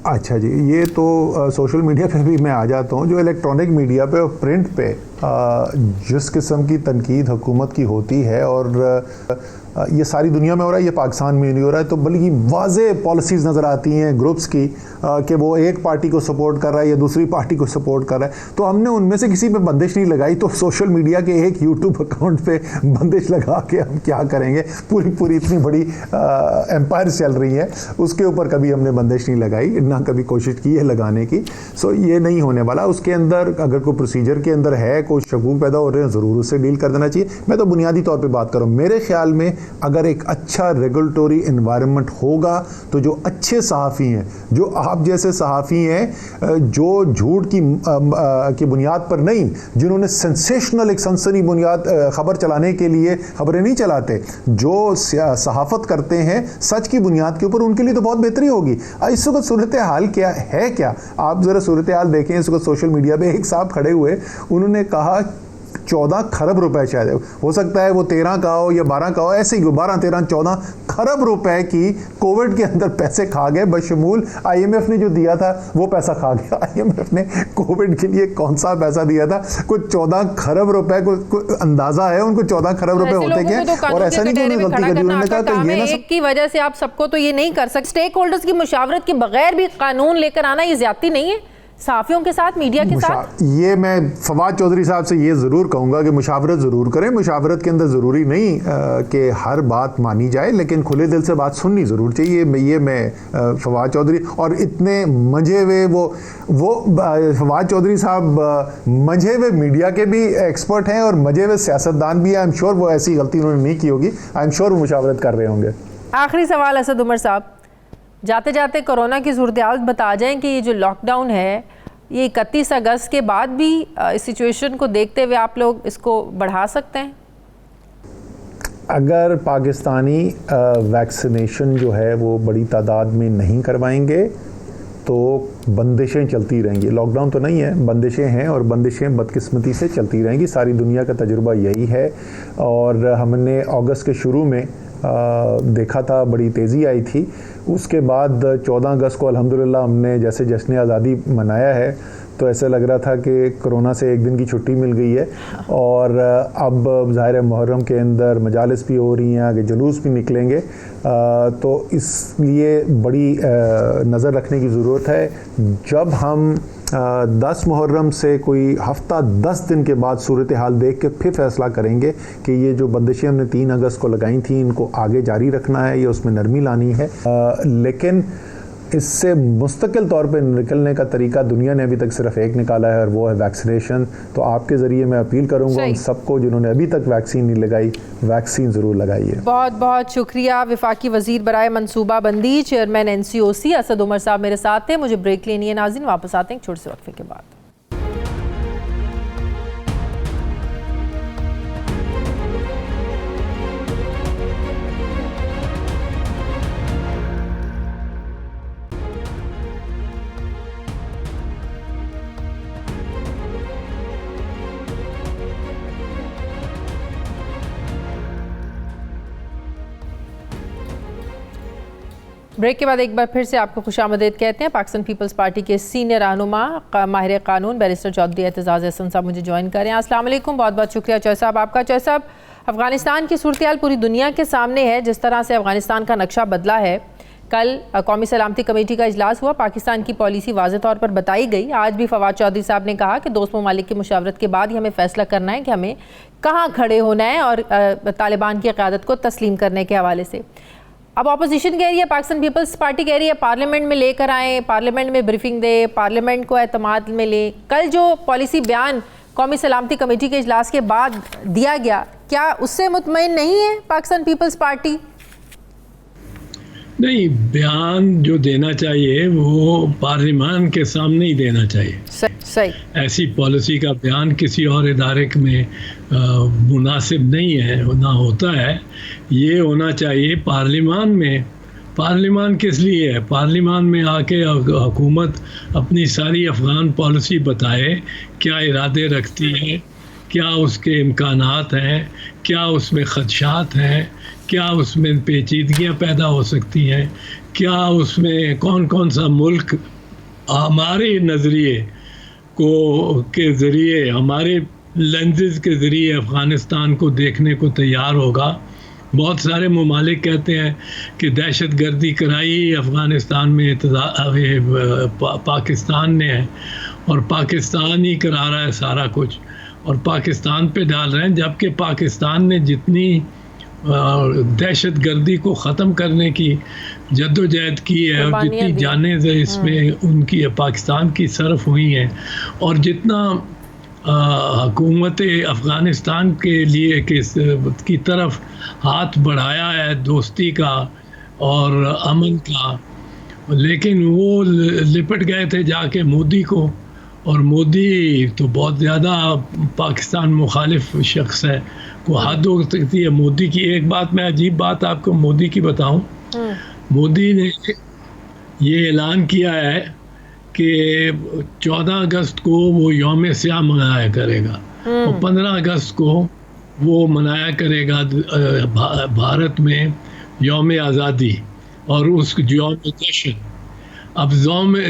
अच्छा जी, ये तो सोशल मीडिया पे भी मैं आ जाता हूँ। जो इलेक्ट्रॉनिक मीडिया पे और प्रिंट पे जिस किस्म की तनकीद हुकूमत की होती है, और ये सारी दुनिया में हो रहा है, ये पाकिस्तान में नहीं हो रहा है, तो बल्कि वाज़े पॉलिसीज़ नज़र आती हैं ग्रुप्स की कि वो एक पार्टी को सपोर्ट कर रहा है या दूसरी पार्टी को सपोर्ट कर रहा है। तो हमने उनमें से किसी पे बंदिश नहीं लगाई, तो सोशल मीडिया के एक यूट्यूब अकाउंट पे बंदिश लगा के हम क्या करेंगे? पूरी इतनी बड़ी एम्पायर चल रही है, उसके ऊपर कभी हमने बंदिश नहीं लगाई, ना कभी कोशिश की है लगाने की। सो ये नहीं होने वाला। उसके अंदर अगर कोई प्रोसीजर के अंदर है, कोई शकूक पैदा हो रहे हैं, ज़रूर उससे डील कर देना चाहिए। मैं तो बुनियादी तौर पर बात करूँ, मेरे ख्याल में अगर एक अच्छा रेगुलेटरी एनवायरनमेंट होगा तो जो अच्छे सहाफ़ी हैं, जो आप जैसे सहाफ़ी हैं, जो झूठ की बुनियाद पर नहीं, जिन्होंने सेंसेशनल एक सनसनी बुनियाद खबर चलाने के लिए खबरें नहीं चलाते, जो सहाफ़त करते हैं सच की बुनियाद के ऊपर, उनके लिए तो बहुत बेहतरी होगी। इस वक्त सूरत हाल क्या है? क्या आप ज़रा सूरत हाल देखें। इस वक्त सोशल मीडिया पे एक साहब खड़े हुए, उन्होंने कहा 14 खरब रुपए, शायद हो सकता है वो 13 का हो या 12 का हो, ऐसे ही 12, 13, 14 खरब रुपए की कोविड के अंदर पैसे खा गए। बशमूल IMF ने जो दिया था वो पैसा खा गया। IMF ने कोविड के लिए कौन सा पैसा दिया था? कुछ 14 खरब रुपए को अंदाजा है उनको 14 खरब रुपए होते क्या? और ऐसा नहीं कि उन्होंने गलती करी, उन्होंने कहा कि ये ना एक की वजह से आप सबको तो ये नहीं कर सकते। स्टेक होल्डर्स की मुशावरत के बगैर भी कानून लेकर आना ये ज्यादती नहीं है सहाफ़ियों के साथ, मीडिया के साथ? ये मैं फवाद चौधरी साहब से ये ज़रूर कहूँगा कि मुशावरत ज़रूर करें। मुशावरत के अंदर ज़रूरी नहीं कि हर बात मानी जाए, लेकिन खुले दिल से बात सुननी ज़रूर चाहिए। ये मैं फवाद चौधरी और इतने मंझे हुए वो फवाद चौधरी साहब मंझे हुए मीडिया के भी एक्सपर्ट हैं और मंझे हुए सियासतदान भी हैं। आई एम श्योर वो ऐसी गलती उन्होंने नहीं की होगी। आई एम श्योर वो मुशावरत कर रहे होंगे। आखिरी सवाल असद उमर साहब, जाते जाते कोरोना की सूरत-ए-हाल बता जाएं कि ये जो लॉकडाउन है ये 31 अगस्त के बाद भी इस सिचुएशन को देखते हुए आप लोग इसको बढ़ा सकते हैं? अगर पाकिस्तानी वैक्सीनेशन जो है वो बड़ी तादाद में नहीं करवाएंगे तो बंदिशें चलती रहेंगी। लॉकडाउन तो नहीं है, बंदिशें हैं, और बंदिशें बदकिस्मती से चलती रहेंगी। सारी दुनिया का तजुर्बा यही है। और हमने अगस्त के शुरू में देखा था, बड़ी तेज़ी आई थी। उसके बाद 14 अगस्त को अल्हम्दुलिल्लाह हमने जैसे जश्न आज़ादी मनाया है, तो ऐसे लग रहा था कि कोरोना से एक दिन की छुट्टी मिल गई है। और अब ज़ाहिर है मुहर्रम के अंदर मजालिस भी हो रही हैं, आगे जुलूस भी निकलेंगे, तो इसलिए बड़ी नज़र रखने की ज़रूरत है। जब हम 10 मुहर्रम से कोई हफ्ता 10 दिन के बाद सूरत हाल देख के फिर फैसला करेंगे कि ये जो बंदिशें हमने 3 अगस्त को लगाई थी इनको आगे जारी रखना है या उसमें नरमी लानी है। लेकिन इससे मुस्तकिल तौर पे निकलने का तरीका दुनिया ने अभी तक सिर्फ एक निकाला है, और वो है वैक्सीनेशन। तो आपके ज़रिए मैं अपील करूँगा उन सबको जिन्होंने अभी तक वैक्सीन नहीं लगाई, वैक्सीन ज़रूर लगाइए। बहुत बहुत शुक्रिया। वफाकी वज़ीर बराए मनसूबा बंदी, चेयरमैन NCOC असद उमर साहब मेरे साथ थे। मुझे ब्रेक लेनी है नाज़रीन, वापस आते हैं एक छोटे से वक्फे के बाद। ब्रेक के बाद एक बार फिर से आपको खुशामदीद कहते हैं। पाकिस्तान पीपल्स पार्टी के सीनियर रहनुमा माहिर कानून बैरिस्टर चौधरी एतजाज़ एहसन साहब मुझे ज्वाइन करें। अस्सलाम वालेकुम, बहुत बहुत शुक्रिया चौधरी साहब आपका। चौधरी साहब, अफ़गानिस्तान की सूरत हाल पूरी दुनिया के सामने है। जिस तरह से अफ़गानिस्तान का नक्शा बदला है, कल कौमी सलामती कमेटी का इजलास हुआ, पाकिस्तान की पॉलिसी वाज़े तौर पर बताई गई। आज भी फवाद चौधरी साहब ने कहा कि दोस्त ममालिक की मुशावरत के बाद ही हमें फ़ैसला करना है कि हमें कहाँ खड़े होना है, और तालिबान की क़यादत को तस्लीम करने के हवाले से। अब अपोजिशन कह रही है, पाकिस्तान पीपल्स पार्टी कह रही है पार्लियामेंट में लेकर आएँ, पार्लियामेंट में ब्रीफिंग दे, पार्लियामेंट को एतमाद में ले। कल जो पॉलिसी बयान कौमी सलामती कमेटी के इजलास के बाद दिया गया, क्या उससे मुतमईन नहीं है पाकिस्तान पीपल्स पार्टी? नहीं, बयान जो देना चाहिए वो पार्लियामान के सामने ही देना चाहिए। सही। ऐसी पॉलिसी का बयान किसी और इदारे में मुनासिब नहीं है, ना होता है। ये होना चाहिए पार्लियामान में। पार्लियामान किस लिए है? पार्लियामान में आके हुकूमत अपनी सारी अफ़गान पॉलिसी बताए, क्या इरादे रखती है, क्या उसके इम्कानात हैं, क्या उसमें ख़दशात हैं, क्या उसमें पेचीदगियाँ पैदा हो सकती हैं, क्या उसमें कौन कौन सा मुल्क हमारे नज़रिए को के ज़रिए, हमारे लेंसेज के ज़रिए अफ़गानिस्तान को देखने को तैयार होगा। बहुत सारे ममालिक कहते हैं कि दहशत गर्दी कराई अफ़गानिस्तान में पाकिस्तान ने है, और पाकिस्तान ही करा रहा है सारा कुछ, और पाकिस्तान पे डाल रहे हैं, जबकि पाकिस्तान ने जितनी दहशत गर्दी को ख़त्म करने की जद्दोजहद की है और जितनी जानें इसमें उनकी पाकिस्तान की सरफ हुई हैं, और जितना हुकूमत अफ़गानिस्तान के लिए की तरफ हाथ बढ़ाया है दोस्ती का और अमन का, लेकिन वो लिपट गए थे जाके मोदी को, और मोदी तो बहुत ज़्यादा पाकिस्तान मुखालिफ शख्स है, को हद हो सकती है मोदी की। एक बात मैं अजीब बात आपको मोदी की बताऊं, मोदी ने ये ऐलान किया है कि 14 अगस्त को वो यौम स्याह मनाया करेगा और 15 अगस्त को वो मनाया करेगा भारत में यौम आज़ादी और उस यौम जश्न। अब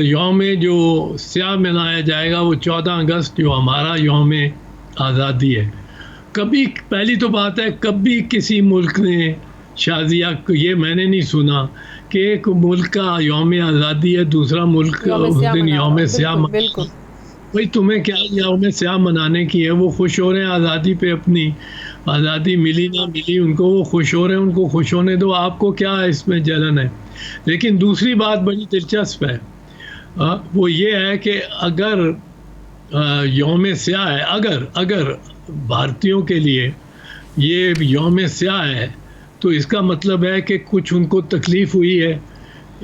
यौम जो स्याह मनाया जाएगा वो 14 अगस्त जो हमारा यौम आज़ादी है। कभी पहली तो बात है कभी किसी मुल्क ने शाजिया को ये मैंने नहीं सुना कि एक मुल्क का यौम आज़ादी है, दूसरा मुल्क उस दिन यौम स्याह मनाएगा। भाई तुम्हें क्या यौम स्याह मनाने की है? वो खुश हो रहे हैं आज़ादी पे, अपनी आज़ादी मिली ना मिली उनको, वो खुश हो रहे हैं, उनको खुश होने दो, आपको क्या इसमें जलन है। लेकिन दूसरी बात बड़ी दिलचस्प है, वो ये है कि अगर यौम स्याह है, अगर भारतीयों के लिए ये यौम स्याह है तो इसका मतलब है कि कुछ उनको तकलीफ़ हुई है,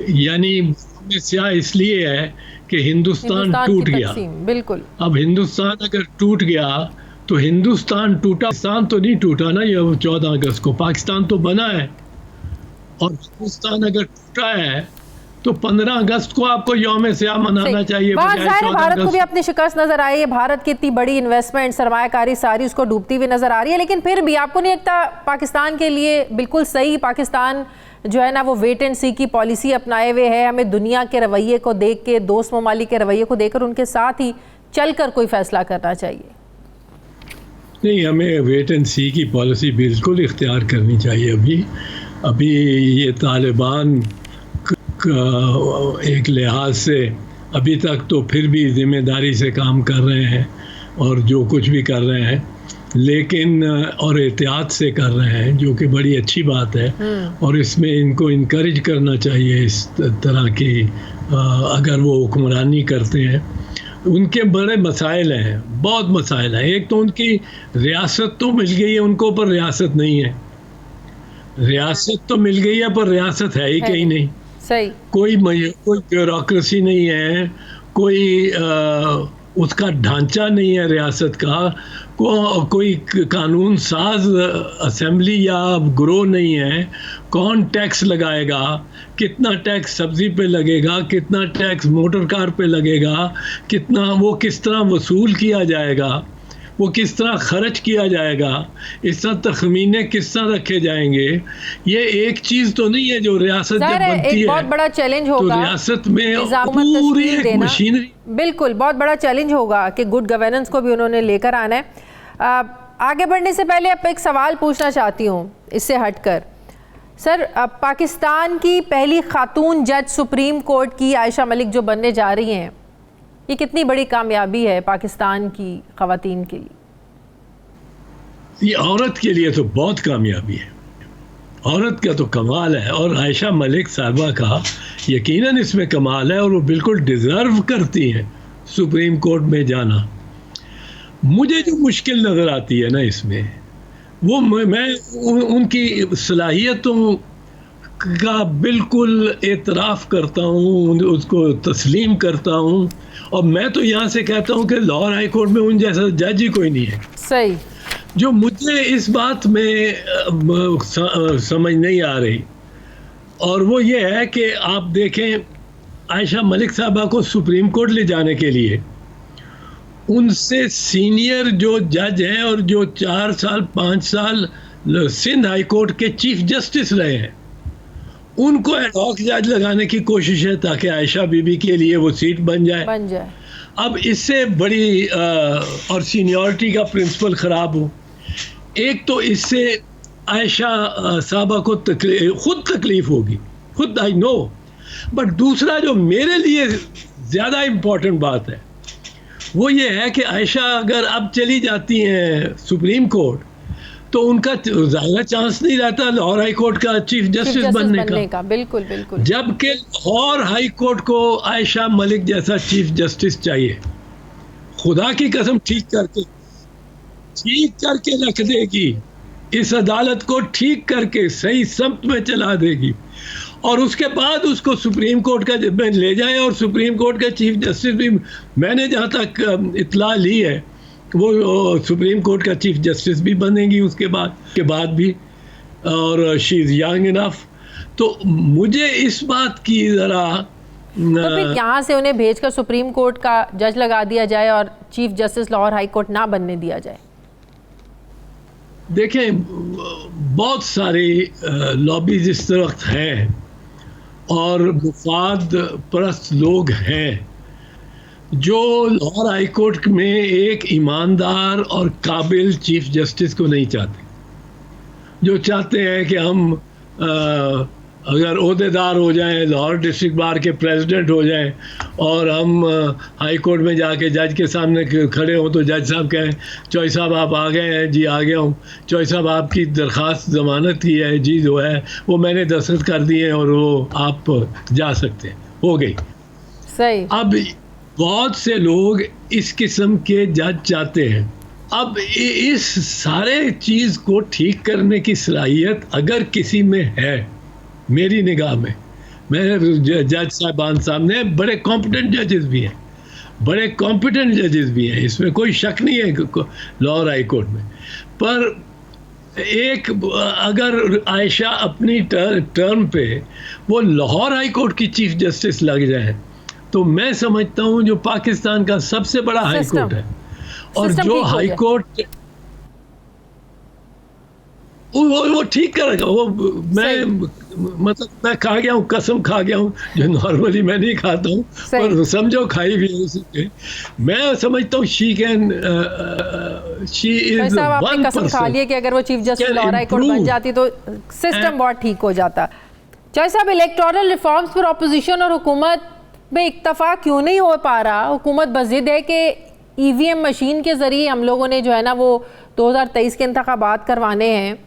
यानी यौम स्याह इसलिए है कि हिंदुस्तान टूट गया। बिल्कुल। अब हिंदुस्तान अगर टूट गया तो हिंदुस्तान टूटा, पाकिस्तान तो नहीं टूटा ना। ये 14 अगस्त को पाकिस्तान तो बना है, और हिंदुस्तान अगर टूटा है तो 15 अगस्त को आपको यौम स्याह मनाना चाहिए। भारत को भी अपनी शिकस्त नजर आई है, भारत की इतनी बड़ी इन्वेस्टमेंट सरमायाकारी सारी उसको डूबती हुई नजर आ रही है, लेकिन फिर भी आपको नहीं लगता पाकिस्तान के लिए बिल्कुल सही, पाकिस्तान जो है ना वो वेट एंड सी की पॉलिसी अपनाए हुए है, हमें दुनिया के रवैये को देख के, दोस्त ममालिक के रवैये को देखकर उनके साथ ही चलकर कोई फैसला करना चाहिए? नहीं, हमें वेट एंड सी की पॉलिसी बिल्कुल इख्तियार करनी चाहिए। अभी ये तालिबान एक लिहाज से अभी तक तो फिर भी ज़िम्मेदारी से काम कर रहे हैं और जो कुछ भी कर रहे हैं, लेकिन और एहतियात से कर रहे हैं, जो कि बड़ी अच्छी बात है, और इसमें इनको इनकरेज करना चाहिए इस तरह की। अगर वो हुक्मरानी करते हैं, उनके बड़े मसाइल हैं, बहुत मसाइल हैं। एक तो उनकी रियासत तो मिल गई है उनको, पर रियासत नहीं है। रियासत तो मिल गई है पर रियासत है ही कहीं नहीं। सही। कोई ब्यूरोक्रेसी नहीं है, कोई उसका ढांचा नहीं है रियासत का, कोई कानून साज असेंबली या ग्रोह नहीं है। कौन टैक्स लगाएगा, कितना टैक्स सब्जी पे लगेगा, कितना टैक्स मोटर कार पे लगेगा, कितना वो किस तरह वसूल किया जाएगा, वो किस तरह खर्च किया जाएगा, इस तरह तखमीने किस तरह रखे जाएंगे। ये एक चीज़ तो नहीं है जो रियासत जब बनती है, बहुत बड़ा चैलेंज होगा तो रियासत में पूरी एक मशीनरी। बिल्कुल, बहुत बड़ा चैलेंज होगा कि गुड गवर्नेंस को भी उन्होंने लेकर आना है। आगे बढ़ने से पहले अब एक सवाल पूछना चाहती हूँ इससे हटकर। सर, पाकिस्तान की पहली खातून जज सुप्रीम कोर्ट की आयशा मलिक जो बनने जा रही हैं, ये कितनी बड़ी कामयाबी है पाकिस्तान की ख़वातीन के लिए? ये औरत के लिए तो बहुत कामयाबी है, औरत का तो कमाल है, और आयशा मलिक साहिबा का यकीनन इसमें कमाल है, और वो बिल्कुल डिज़र्व करती हैं सुप्रीम कोर्ट में जाना। मुझे जो मुश्किल नज़र आती है ना इसमें, वो मैं उनकी सलाहियतों का बिल्कुल एतराफ़ करता हूँ, उसको तस्लीम करता हूँ, और मैं तो यहाँ से कहता हूँ कि लाहौर हाई कोर्ट में उन जैसा जज ही कोई नहीं है। सही। जो मुझे इस बात में समझ नहीं आ रही, और वो ये है कि आप देखें आयशा मलिक साहबा को सुप्रीम कोर्ट ले जाने के लिए उनसे सीनियर जो जज हैं और जो 4 साल 5 साल सिंध हाई कोर्ट के चीफ जस्टिस रहे हैं, उनको एडहॉक जज लगाने की कोशिश है ताकि आयशा बीबी के लिए वो सीट बन जाए। अब इससे बड़ी और सीनियरिटी का प्रिंसिपल ख़राब हो, एक तो इससे आयशा साहबा को खुद तकलीफ होगी, खुद आई नो, बट दूसरा जो मेरे लिए ज़्यादा इम्पोर्टेंट बात है वो ये है कि आयशा अगर अब चली जाती हैं सुप्रीम कोर्ट तो उनका ज़्यादा चांस नहीं रहता लाहौर हाई कोर्ट का चीफ जस्टिस बनने का। बिल्कुल बिल्कुल। जबकि लाहौर हाई कोर्ट को आयशा मलिक जैसा चीफ जस्टिस चाहिए, खुदा की कसम ठीक करके रख देगी, इस अदालत को ठीक करके सही समत में चला देगी, और उसके बाद उसको सुप्रीम कोर्ट का में ले जाए, और सुप्रीम कोर्ट का चीफ जस्टिस भी मैंने जहाँ तक इत्तला ली है वो सुप्रीम कोर्ट का चीफ जस्टिस भी बनेगी उसके बाद भी, और शी इज़ यंग इनफ। तो मुझे इस बात की ज़रा तो फिर यहाँ से उन्हें भेजकर सुप्रीम कोर्ट का जज लगा दिया जाए और chief justice Lahore high court ना बनने दिया जाए। देखें, बहुत सारे लॉबीज इस वक्त हैं और मुफाद परस्त लोग हैं जो लाहौर हाई कोर्ट में एक ईमानदार और काबिल चीफ जस्टिस को नहीं चाहते, जो चाहते हैं कि हम अगर ओहदेदार हो जाएं, लाहौर डिस्ट्रिक्ट बार के प्रेसिडेंट हो जाएं और हम हाई कोर्ट में जाके जज के सामने खड़े हों तो जज साहब कहें चौधरी साहब आप आ गए हैं, जी आ गया हूँ, चौधरी साहब आपकी दरख्वास्त ज़मानत की है, जी जो है वो मैंने दस्तखत कर दिए हैं और वो आप जा सकते हैं, हो गई। सही। अब बहुत से लोग इस किस्म के जज चाहते हैं। अब इस सारे चीज़ को ठीक करने की सलाहियत अगर किसी में है, मेरी निगाह में, मेरे जज साहबान सामने बड़े कॉम्पिटेंट जजेस भी हैं, बड़े कॉम्पिटेंट जजेस भी हैं, इसमें कोई शक नहीं है लाहौर हाई कोर्ट में। पर एक अगर आयशा अपनी टर्म पे वो लाहौर हाई कोर्ट की चीफ जस्टिस लग जाए तो मैं समझता हूँ जो पाकिस्तान का सबसे बड़ा हाई कोर्ट है और जो हाई कोर्ट वो ठीक करेगा, वो मैं खा गया हूँ, कसम खा गया हूँ जो नॉर्मली मैं नहीं खाता हूँ, पर समझो खाई भी है। मैं समझता हूँ शी इज वन कसम खा लिए कि अगर वो chief justice Lahore high court बन जाती तो सिस्टम बहुत ठीक हो जाता। चौधरी साहब, इलेक्टोरल रिफॉर्म्स पर अपोजिशन और हुकूमत में इत्तफाक क्यों नहीं हो पा रहा? हुकूमत बज़िद है कि ईवीएम मशीन के ज़रिए हम लोगों ने जो है ना वो 2023 के इंतखाबात करवाने हैं।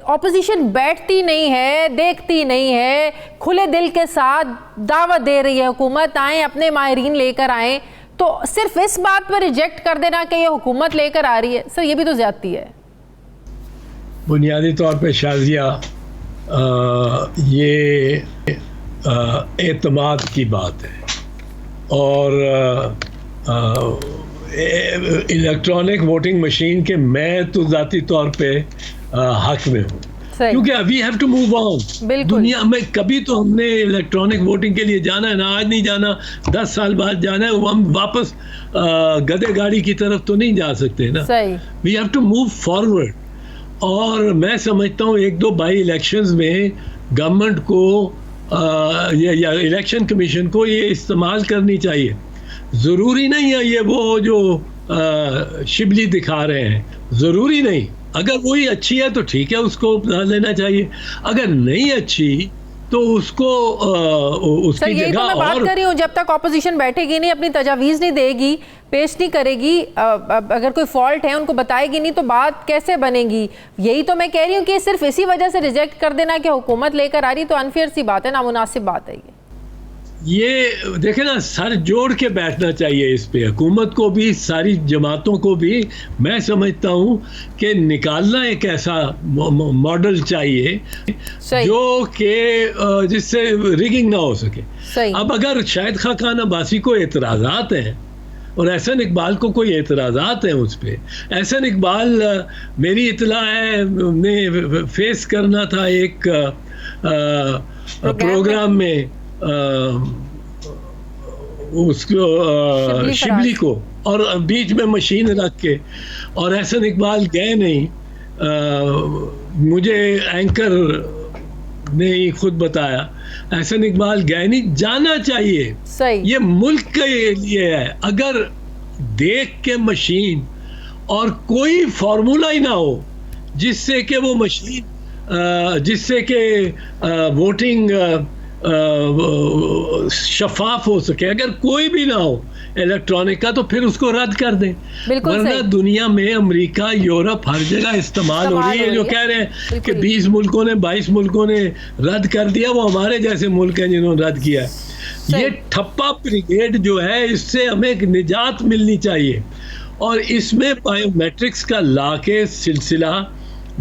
ऑपोजिशन बैठती नहीं है, देखती नहीं है, खुले दिल के साथ दावत दे रही है हुकूमत आए, अपने माहिरीन लेकर आए, तो सिर्फ इस बात पर रिजेक्ट कर देना कि ये हुकूमत लेकर आ रही है, सर ये भी तो ज़्यादती है। बुनियादी तौर पे शाजिया ये एतमाद की बात है और इलेक्ट्रॉनिक वोटिंग मशीन के मैं तो ज़ाती तौर पे हक में हूँ, क्योंकि we have to move on. दुनिया में कभी तो हमने इलेक्ट्रॉनिक वोटिंग के लिए जाना है ना, आज नहीं जाना, 10 साल बाद जाना है, हम वापस गधे गाड़ी की तरफ तो नहीं जा सकते ना। We have to move forward. और मैं समझता हूँ 1-2 बाई इलेक्शंस में गवर्नमेंट को या इलेक्शन कमीशन को ये इस्तेमाल करनी चाहिए। ज़रूरी नहीं है ये वो जो शिबली दिखा रहे हैं, ज़रूरी नहीं। अगर वही अच्छी है तो ठीक है, उसको अपना लेना चाहिए, अगर नहीं अच्छी तो उसको उसकी जगह। तो मैं बात कर रही हूँ, जब तक ऑपोजिशन बैठेगी नहीं, अपनी तजावीज़ नहीं देगी, पेश नहीं करेगी, अगर कोई फॉल्ट है उनको बताएगी नहीं, तो बात कैसे बनेगी? यही तो मैं कह रही हूँ कि सिर्फ इसी वजह से रिजेक्ट कर देना कि हुकूमत लेकर आ रही, तो अनफेयर सी बात है, नामुनासिब बात है ये देखे ना, सर जोड़ के बैठना चाहिए इस पे, हुकूमत को भी, सारी जमातों को भी। मैं समझता हूँ कि निकालना एक ऐसा मॉडल चाहिए जो कि जिससे रिगिंग ना हो सके। अब अगर शाहिद खान अब्बासी को एतराज़ात हैं और एहसन इकबाल को कोई एतराज़ात हैं उस पर, एहसन इकबाल मेरी इतला है ने फेस करना था एक प्रोग्राम में उसको शिबली को और बीच में मशीन रख के, और एहसन इकबाल गए नहीं, मुझे एंकर ने ही खुद बताया, एहसन इकबाल गए नहीं, जाना चाहिए। सही। ये मुल्क के लिए है। अगर देख के मशीन और कोई फार्मूला ही ना हो जिससे कि वो मशीन जिससे कि वोटिंग शफाफ हो सके, अगर कोई भी ना हो इलेक्ट्रॉनिक का, तो फिर उसको रद्द कर दें। वरना दुनिया में अमेरिका, यूरोप, हर जगह इस्तेमाल हो रही है। जो कह रहे हैं कि 20 मुल्कों ने 22 मुल्कों ने रद्द कर दिया, वो हमारे जैसे मुल्क हैं जिन्होंने रद्द किया। ये ठप्पा ब्रिगेड जो है, इससे हमें एक निजात मिलनी चाहिए। और इसमें बायोमेट्रिक्स का ला के सिलसिला,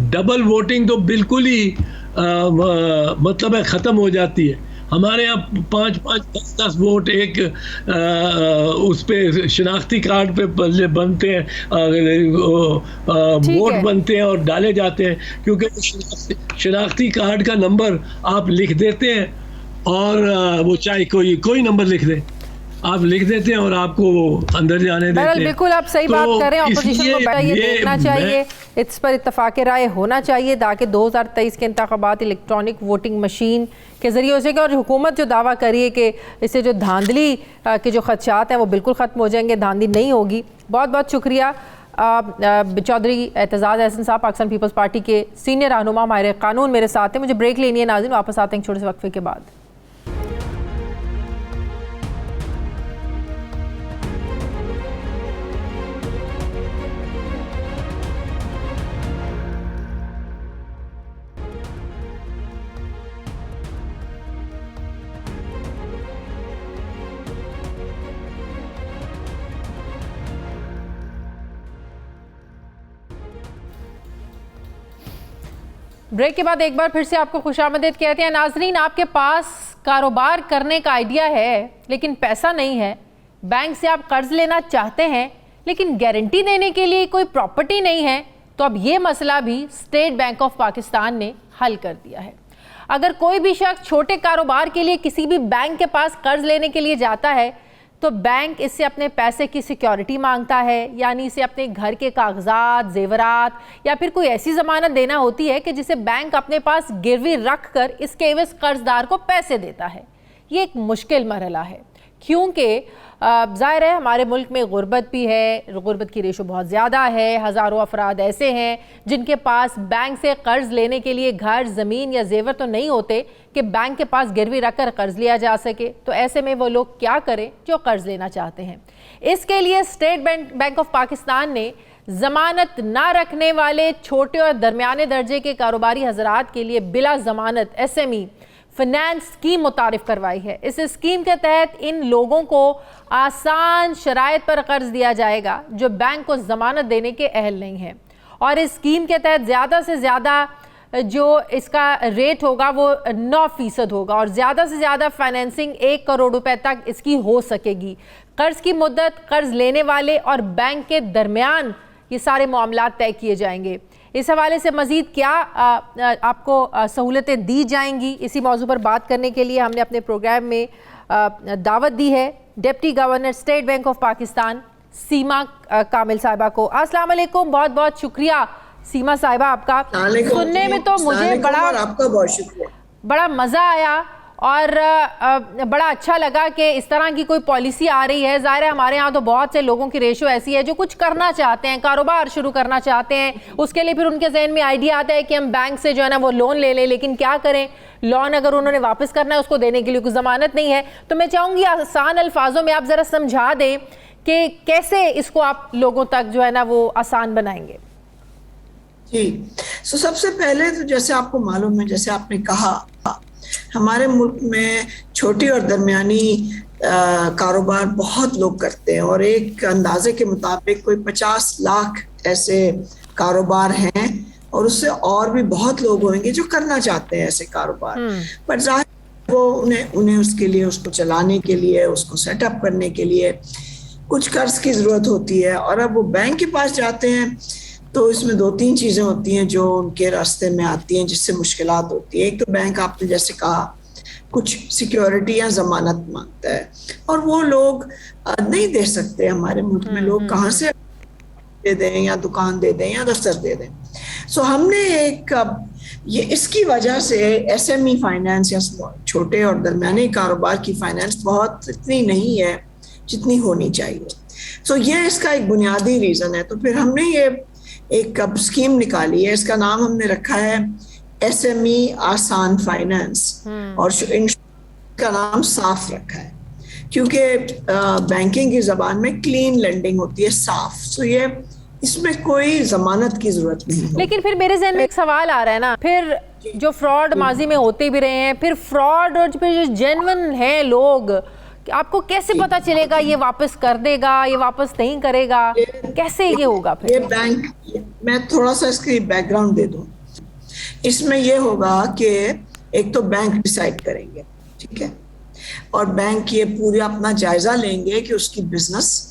डबल वोटिंग तो बिल्कुल ही मतलब है ख़त्म हो जाती है। हमारे यहाँ 5-5, 10-10 वोट एक उस पे शनाख्ती कार्ड पे बनते हैं, वोट बनते हैं और डाले जाते हैं, क्योंकि शनाख्ती कार्ड का नंबर आप लिख देते हैं, और वो चाहे कोई नंबर लिख दे, आप लिख देते हैं और आपको अंदर जाने देते हैं। बिल्कुल आप सही बात कर रहे हैं। ऑपोजिशन को ये देखना चाहिए, इस पर इत्तफाक राय होना चाहिए, ताकि 2023 के इंतखाबात इलेक्ट्रॉनिक वोटिंग मशीन के ज़रिए हो सके। और हुकूमत जो दावा करी है कि इससे जो धांधली के जो खदशात हैं वो बिल्कुल ख़त्म हो जाएंगे, धांधली नहीं होगी। बहुत बहुत शुक्रिया चौधरी एतजाज़ अहसन साहब, पाकिस्तान पीपल्स पार्टी के सीनियर रहनुमा माहिर कानून मेरे साथ हैं। मुझे ब्रेक लेनी है नाज़रीन, वापस आते हैं छोटे से वक्फे के बाद। ब्रेक के बाद एक बार फिर से आपको खुशामदीद कहते हैं। नाजरीन, आपके पास कारोबार करने का आइडिया है लेकिन पैसा नहीं है, बैंक से आप कर्ज लेना चाहते हैं लेकिन गारंटी देने के लिए कोई प्रॉपर्टी नहीं है, तो अब ये मसला भी स्टेट बैंक ऑफ पाकिस्तान ने हल कर दिया है। अगर कोई भी शख्स छोटे कारोबार के लिए किसी भी बैंक के पास कर्ज लेने के लिए जाता है तो बैंक इससे अपने पैसे की सिक्योरिटी मांगता है, यानी इसे अपने घर के कागजात, जेवरात या फिर कोई ऐसी ज़मानत देना होती है कि जिसे बैंक अपने पास गिरवी रख कर इसके एवज कर्जदार को पैसे देता है। ये एक मुश्किल मरहला है, क्योंकि ज़ाहिर है हमारे मुल्क में गुर्बत भी है, गुर्बत की रेशो बहुत ज़्यादा है। हज़ारों अफराद ऐसे हैं जिनके पास बैंक से कर्ज़ लेने के लिए घर, ज़मीन या जेवर तो नहीं होते कि बैंक के पास गिरवी रखकर कर्ज़ लिया जा सके। तो ऐसे में वो लोग क्या करें जो कर्ज़ लेना चाहते हैं। इसके लिए स्टेट बैंक ऑफ पाकिस्तान ने ज़मानत ना रखने वाले छोटे और दरमियाने दर्जे के कारोबारी हज़रात के लिए बिला ज़मानत SME फाइनेंस स्कीम मुतारिफ करवाई है। इस स्कीम के तहत इन लोगों को आसान शराइत पर कर्ज दिया जाएगा जो बैंक को ज़मानत देने के अहल नहीं है। और इस स्कीम के तहत ज़्यादा से ज़्यादा जो इसका रेट होगा वो 9% होगा और ज़्यादा से ज़्यादा फाइनेंसिंग 1 करोड़ रुपए तक इसकी हो सकेगी। कर्ज की मुद्दत कर्ज लेने वाले और बैंक के दरमियान ये सारे मामलात तय किए जाएंगे। इस हवाले से मज़ीद क्या आपको सहूलतें दी जाएंगी, इसी मौजू पर बात करने के लिए हमने अपने प्रोग्राम में दावत दी है deputy governor State bank of Pakistan Seema Kamil साहिबा को। अस्सलाम वालेकुम, बहुत बहुत शुक्रिया सीमा साहिबा आपका। सुनने में तो मुझे बड़ा मज़ा आया और बड़ा अच्छा लगा कि इस तरह की कोई पॉलिसी आ रही है। ज़ाहिर है हमारे यहाँ तो बहुत से लोगों की रेशो ऐसी है जो कुछ करना चाहते हैं, कारोबार शुरू करना चाहते हैं, उसके लिए फिर उनके जहन में आइडिया आता है कि हम बैंक से जो है ना वो लोन ले लें, लेकिन क्या करें, लोन अगर उन्होंने वापस करना है उसको देने के लिए कोई ज़मानत नहीं है। तो मैं चाहूँगी आसान अल्फाजों में आप ज़रा समझा दें कि कैसे इसको आप लोगों तक जो है ना वो आसान बनाएंगे। जी, तो सबसे पहले तो जैसे आपको मालूम है, जैसे आपने कहा, हमारे मुल्क में छोटी और दरमियानी कारोबार बहुत लोग करते हैं और एक अंदाजे के मुताबिक कोई 50 लाख ऐसे कारोबार हैं और उससे और भी बहुत लोग होंगे जो करना चाहते हैं ऐसे कारोबार। पर जाहिर वो उन्हें उसके लिए, उसको चलाने के लिए, उसको सेटअप करने के लिए कुछ कर्ज की ज़रूरत होती है। और अब वो बैंक के पास जाते हैं तो इसमें 2-3 चीज़ें होती हैं जो उनके रास्ते में आती हैं जिससे मुश्किलात होती है। एक तो बैंक, आपने जैसे कहा कुछ सिक्योरिटी या जमानत मांगता है, और वो लोग नहीं दे सकते। हमारे मुल्क में लोग कहाँ से दे दें या दुकान दे दें या दफ्तर दे दें। सो हमने ये इसकी वजह से एसएमई फाइनेंस या छोटे और दरमियाने कारोबार की फाइनेंस बहुत इतनी नहीं है जितनी होनी चाहिए। सो ये इसका एक बुनियादी रीज़न है। तो फिर हमने ये एक स्कीम निकाली है, इसका नाम हमने रखा है एसएमई आसान फाइनेंस, और का नाम साफ रखा है क्योंकि बैंकिंग की ज़बान में क्लीन लेंडिंग होती है, साफ। सो ये इसमें कोई जमानत की जरूरत नहीं है। लेकिन फिर मेरे ज़हन में एक सवाल आ रहा है ना, फिर जो फ्रॉड माजी में होते भी रहे हैं, फिर फ्रॉड और फिर जो जेन्युइन हैं लोग, आपको कैसे पता चलेगा ये वापस कर देगा, ये वापस नहीं करेगा, कैसे ये होगा? फिर ये बैंक, मैं थोड़ा सा इसकी बैकग्राउंड दे दूं। इसमें ये होगा कि एक तो बैंक डिसाइड करेंगे, ठीक है, और बैंक ये पूरा अपना जायजा लेंगे कि उसकी बिजनेस,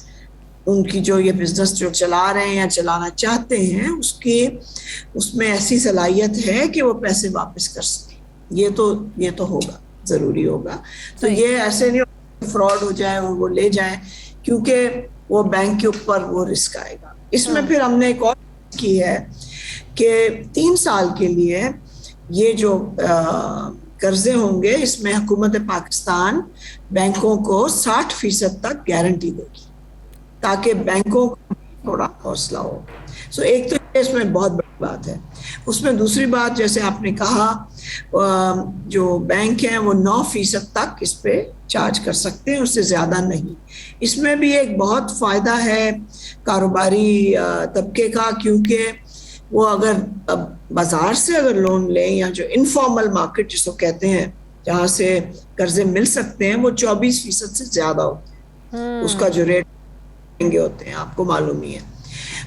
उनकी जो ये बिजनेस जो चला रहे हैं या चलाना चाहते हैं, उसमें ऐसी सलाहियत है कि वो पैसे वापस कर सके। ये तो होगा, जरूरी होगा। तो ये ऐसे नहीं फ्रॉड हो जाए और वो ले जाए, क्योंकि वो बैंक के ऊपर वो रिस्क आएगा। इसमें फिर हमने एक और की है कि 3 साल के लिए ये जो कर्जे होंगे, इसमें हुकूमत पाकिस्तान बैंकों को 60% तक गारंटी देगी ताकि बैंकों को थोड़ा हौसला हो। सो एक तो इसमें बहुत बड़ी बात है। उसमें दूसरी बात, जैसे आपने कहा, जो बैंक हैं वो 9% तक इस पे चार्ज कर सकते हैं, उससे ज़्यादा नहीं। इसमें भी एक बहुत फ़ायदा है कारोबारी तबके का, क्योंकि वो अगर बाज़ार से अगर लोन लें या जो इनफॉर्मल मार्केट जिसको कहते हैं, जहाँ से कर्जे मिल सकते हैं, वो 24% से ज़्यादा होते हैं। उसका जो रेट होते हैं आपको मालूम ही है।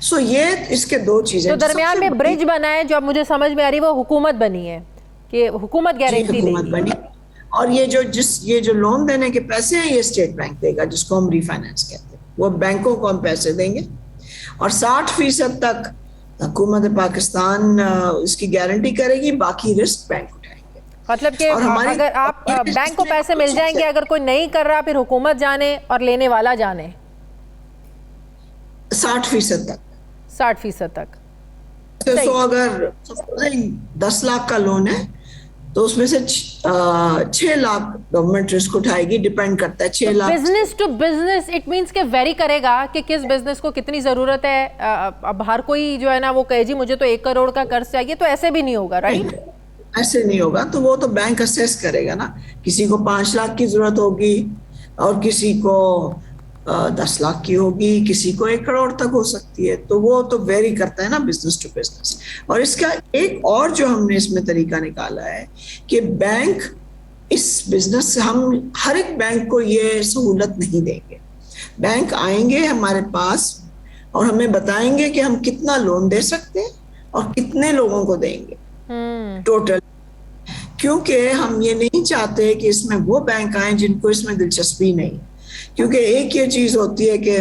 सो ये इसके दो चीजें, तो दरमियान में ब्रिज बना है, जो अब मुझे समझ में आ रही है, वो हुकूमत बनी है कि हुकूमत गारंटी देगी, और ये जो लोन देने के पैसे हैं ये स्टेट बैंक देगा, जिसको हम रिफाइनेंस कहते हैं। वो बैंकों को हम पैसे देंगे और 60% तक हुकूमत पाकिस्तान इसकी गारंटी करेगी, बाकी रिस्क बैंक उठाएंगे। मतलब कि अगर आप बैंक को पैसे मिल जाएंगे, अगर कोई नहीं कर रहा फिर हुकूमत जाने और लेने वाला जाने। 60% तक 60% तक। तो अगर 10 लाख का लोन है तो उसमें से 6 लाख गवर्नमेंट रिस्क उठाएगी, डिपेंड करता है 6 lakh. Business to business it means के वेरी करेगा कि किस बिजनेस को कितनी जरूरत है। अब हर कोई जो है ना वो कहे जी मुझे तो 1 करोड़ का कर्ज चाहिए, तो ऐसे भी नहीं होगा, राइट? ऐसे नहीं होगा। तो वो तो बैंक असेस करेगा ना, किसी को 5 लाख की जरूरत होगी और किसी को 10 लाख की होगी, किसी को 1 करोड़ तक हो सकती है। तो वो तो वेरी करता है ना बिजनेस टू बिजनेस। और इसका एक और जो हमने इसमें तरीका निकाला है कि बैंक इस बिजनेस से, हम हर एक बैंक को ये सहूलत नहीं देंगे। बैंक आएंगे हमारे पास और हमें बताएंगे कि हम कितना लोन दे सकते हैं और कितने लोगों को देंगे टोटल, क्योंकि हम ये नहीं चाहते कि इसमें वो बैंक आए जिनको इसमें दिलचस्पी नहीं। क्योंकि एक ये चीज होती है कि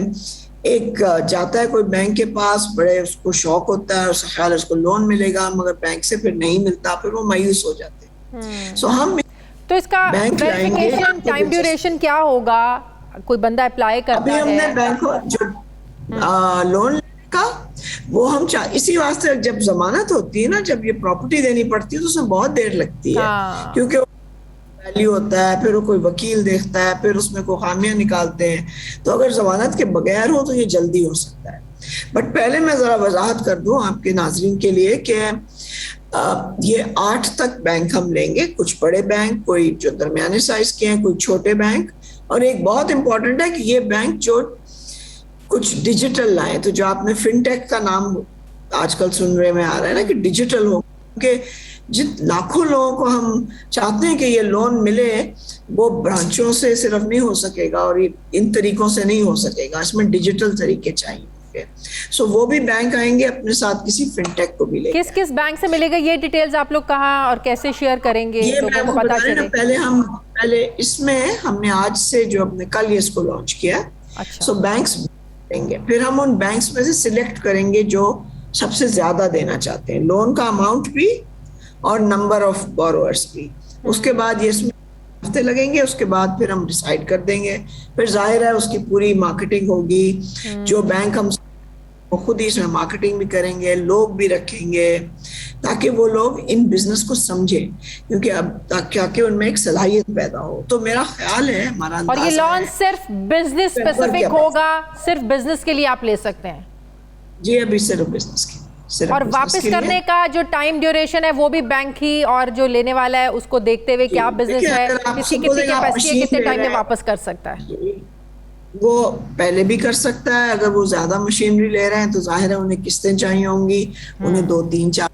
एक जाता है कोई बैंक के पास, बड़े उसको शौक होता है, उसका ख्याल उसको लोन मिलेगा, मगर बैंक से फिर नहीं मिलता, फिर वो मायूस हो जाते हैं। सो हम तो इसका वेरिफिकेशन टाइम ड्यूरेशन क्या होगा? कोई बंदा अप्लाई करता है, अभी हमने बैंक जो लोन का वो हम इसी वास्ते, जब जमानत होती है ना, जब ये प्रॉपर्टी देनी पड़ती है तो उसमें बहुत देर लगती है, क्योंकि वैल्यू होता है, फिर वो कोई वकील देखता है, फिर उसमें कोई खामियां निकालते हैं। तो अगर जमानत के बगैर हो तो ये जल्दी हो सकता है। बट पहले मैं जरा वजाहत कर दूं आपके नाजरीन के लिए कि ये 8 तक बैंक हम लेंगे, कुछ बड़े बैंक, कोई जो दरमियाने साइज के हैं, कोई छोटे बैंक, और एक बहुत इंपॉर्टेंट है कि ये बैंक जो कुछ डिजिटल लाए। तो जो आपने फिनटेक का नाम आजकल सुन रहे में आ रहा है ना कि डिजिटल हो, क्योंकि जिन लाखों लोगों को हम चाहते हैं कि ये लोन मिले, वो ब्रांचों से सिर्फ नहीं हो सकेगा और इन तरीकों से नहीं हो सकेगा, इसमें डिजिटल तरीके चाहिए। सो वो भी बैंक आएंगे अपने साथ, किसी फिनटेक को भी लेंगे। किस किस बैंक से मिलेगा ये डिटेल्स आप लोग कहाँ और कैसे शेयर करेंगे, ये लोगों को पता चले? पहले इसमें हमने आज से जो अपने कल इसको लॉन्च किया। सो बैंक्स देंगे, फिर हम उन बैंक्स में से सिलेक्ट करेंगे जो सबसे ज्यादा देना चाहते हैं, लोन का अमाउंट भी और नंबर ऑफ बोरोअर्स भी। उसके बाद ये इसमें हफ्ते लगेंगे, उसके बाद फिर हम डिसाइड कर देंगे। फिर जाहिर है उसकी पूरी मार्केटिंग होगी। जो बैंक हम वो खुद ही इसमें मार्केटिंग भी करेंगे, लोग भी रखेंगे ताकि वो लोग इन बिजनेस को समझें, क्योंकि अब ताकि उनमें एक सलाहियत पैदा हो। तो मेरा ख्याल है, हमारा और ये लॉन्च सिर्फ बिजनेस स्पेसिफिक होगा, सिर्फ बिजनेस के लिए आप ले सकते हैं? जी अभी सिर्फ बिजनेस की। और वापस करने का जो टाइम ड्यूरेशन है वो भी बैंक ही और जो लेने वाला है उसको देखते हुए क्या बिजनेस है, इसकी कितनी कैपेसिटी है, कितने टाइम में वापस कर सकता है? वो पहले भी कर सकता है। अगर वो ज्यादा मशीनरी ले रहे हैं तो जाहिर है उन्हें किस्तें चाहिए होंगी, उन्हें 2, 3, 4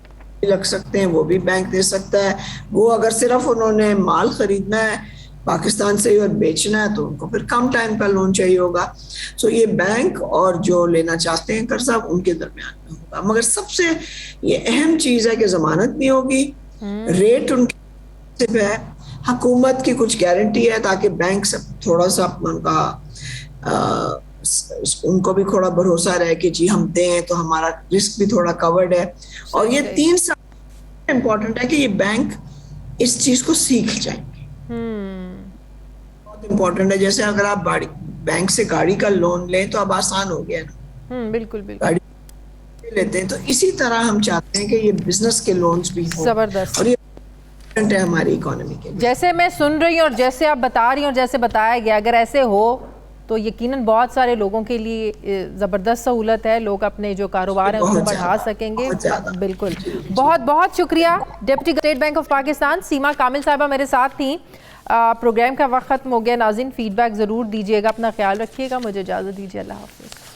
लग सकते हैं, वो भी बैंक दे सकता है। वो अगर सिर्फ उन्होंने माल खरीदना है पाकिस्तान से ही और बेचना है तो उनको फिर कम टाइम का लोन चाहिए होगा। सो ये बैंक और जो लेना चाहते हैं कर्जा उनके दरमियान में होगा। मगर सबसे ये अहम चीज है कि जमानत नहीं होगी, रेट उनके है, हुकूमत की कुछ गारंटी है ताकि बैंक से थोड़ा सा उनका उनको भी थोड़ा भरोसा रहे कि जी हम दें तो हमारा रिस्क भी थोड़ा कवर्ड है। और ये 3 साल इम्पोर्टेंट है कि ये बैंक इस चीज को सीख जाएंगे। बहुत इम्पोर्टेंट है। जैसे अगर आप बैंक से गाड़ी का लोन लें तो अब आसान हो गया ना, बिल्कुल बिल्कुल गाड़ी लेते हैं। तो इसी तरह हम चाहते हैं कि ये बिजनेस के लोन्स भी हो, जबरदस्त, और ये है हमारी इकोनॉमी के लिए। जैसे मैं सुन रही हूँ और जैसे आप बता रही हैं और जैसे बताया गया, अगर ऐसे हो तो यकीनन बहुत सारे लोगों के लिए ज़बरदस्त सहूलत है, लोग अपने जो कारोबार है उसको बढ़ा सकेंगे। बिल्कुल, बहुत बहुत शुक्रिया। Deputy state bank of Pakistan Seema Kamil साहिबा मेरे साथ थी। प्रोग्राम का वक्त ख़त्म हो गया। नाज़रीन फीडबैक ज़रूर दीजिएगा, अपना ख्याल रखिएगा। मुझे इजाज़त दीजिए, अल्लाह हाफ़िज़।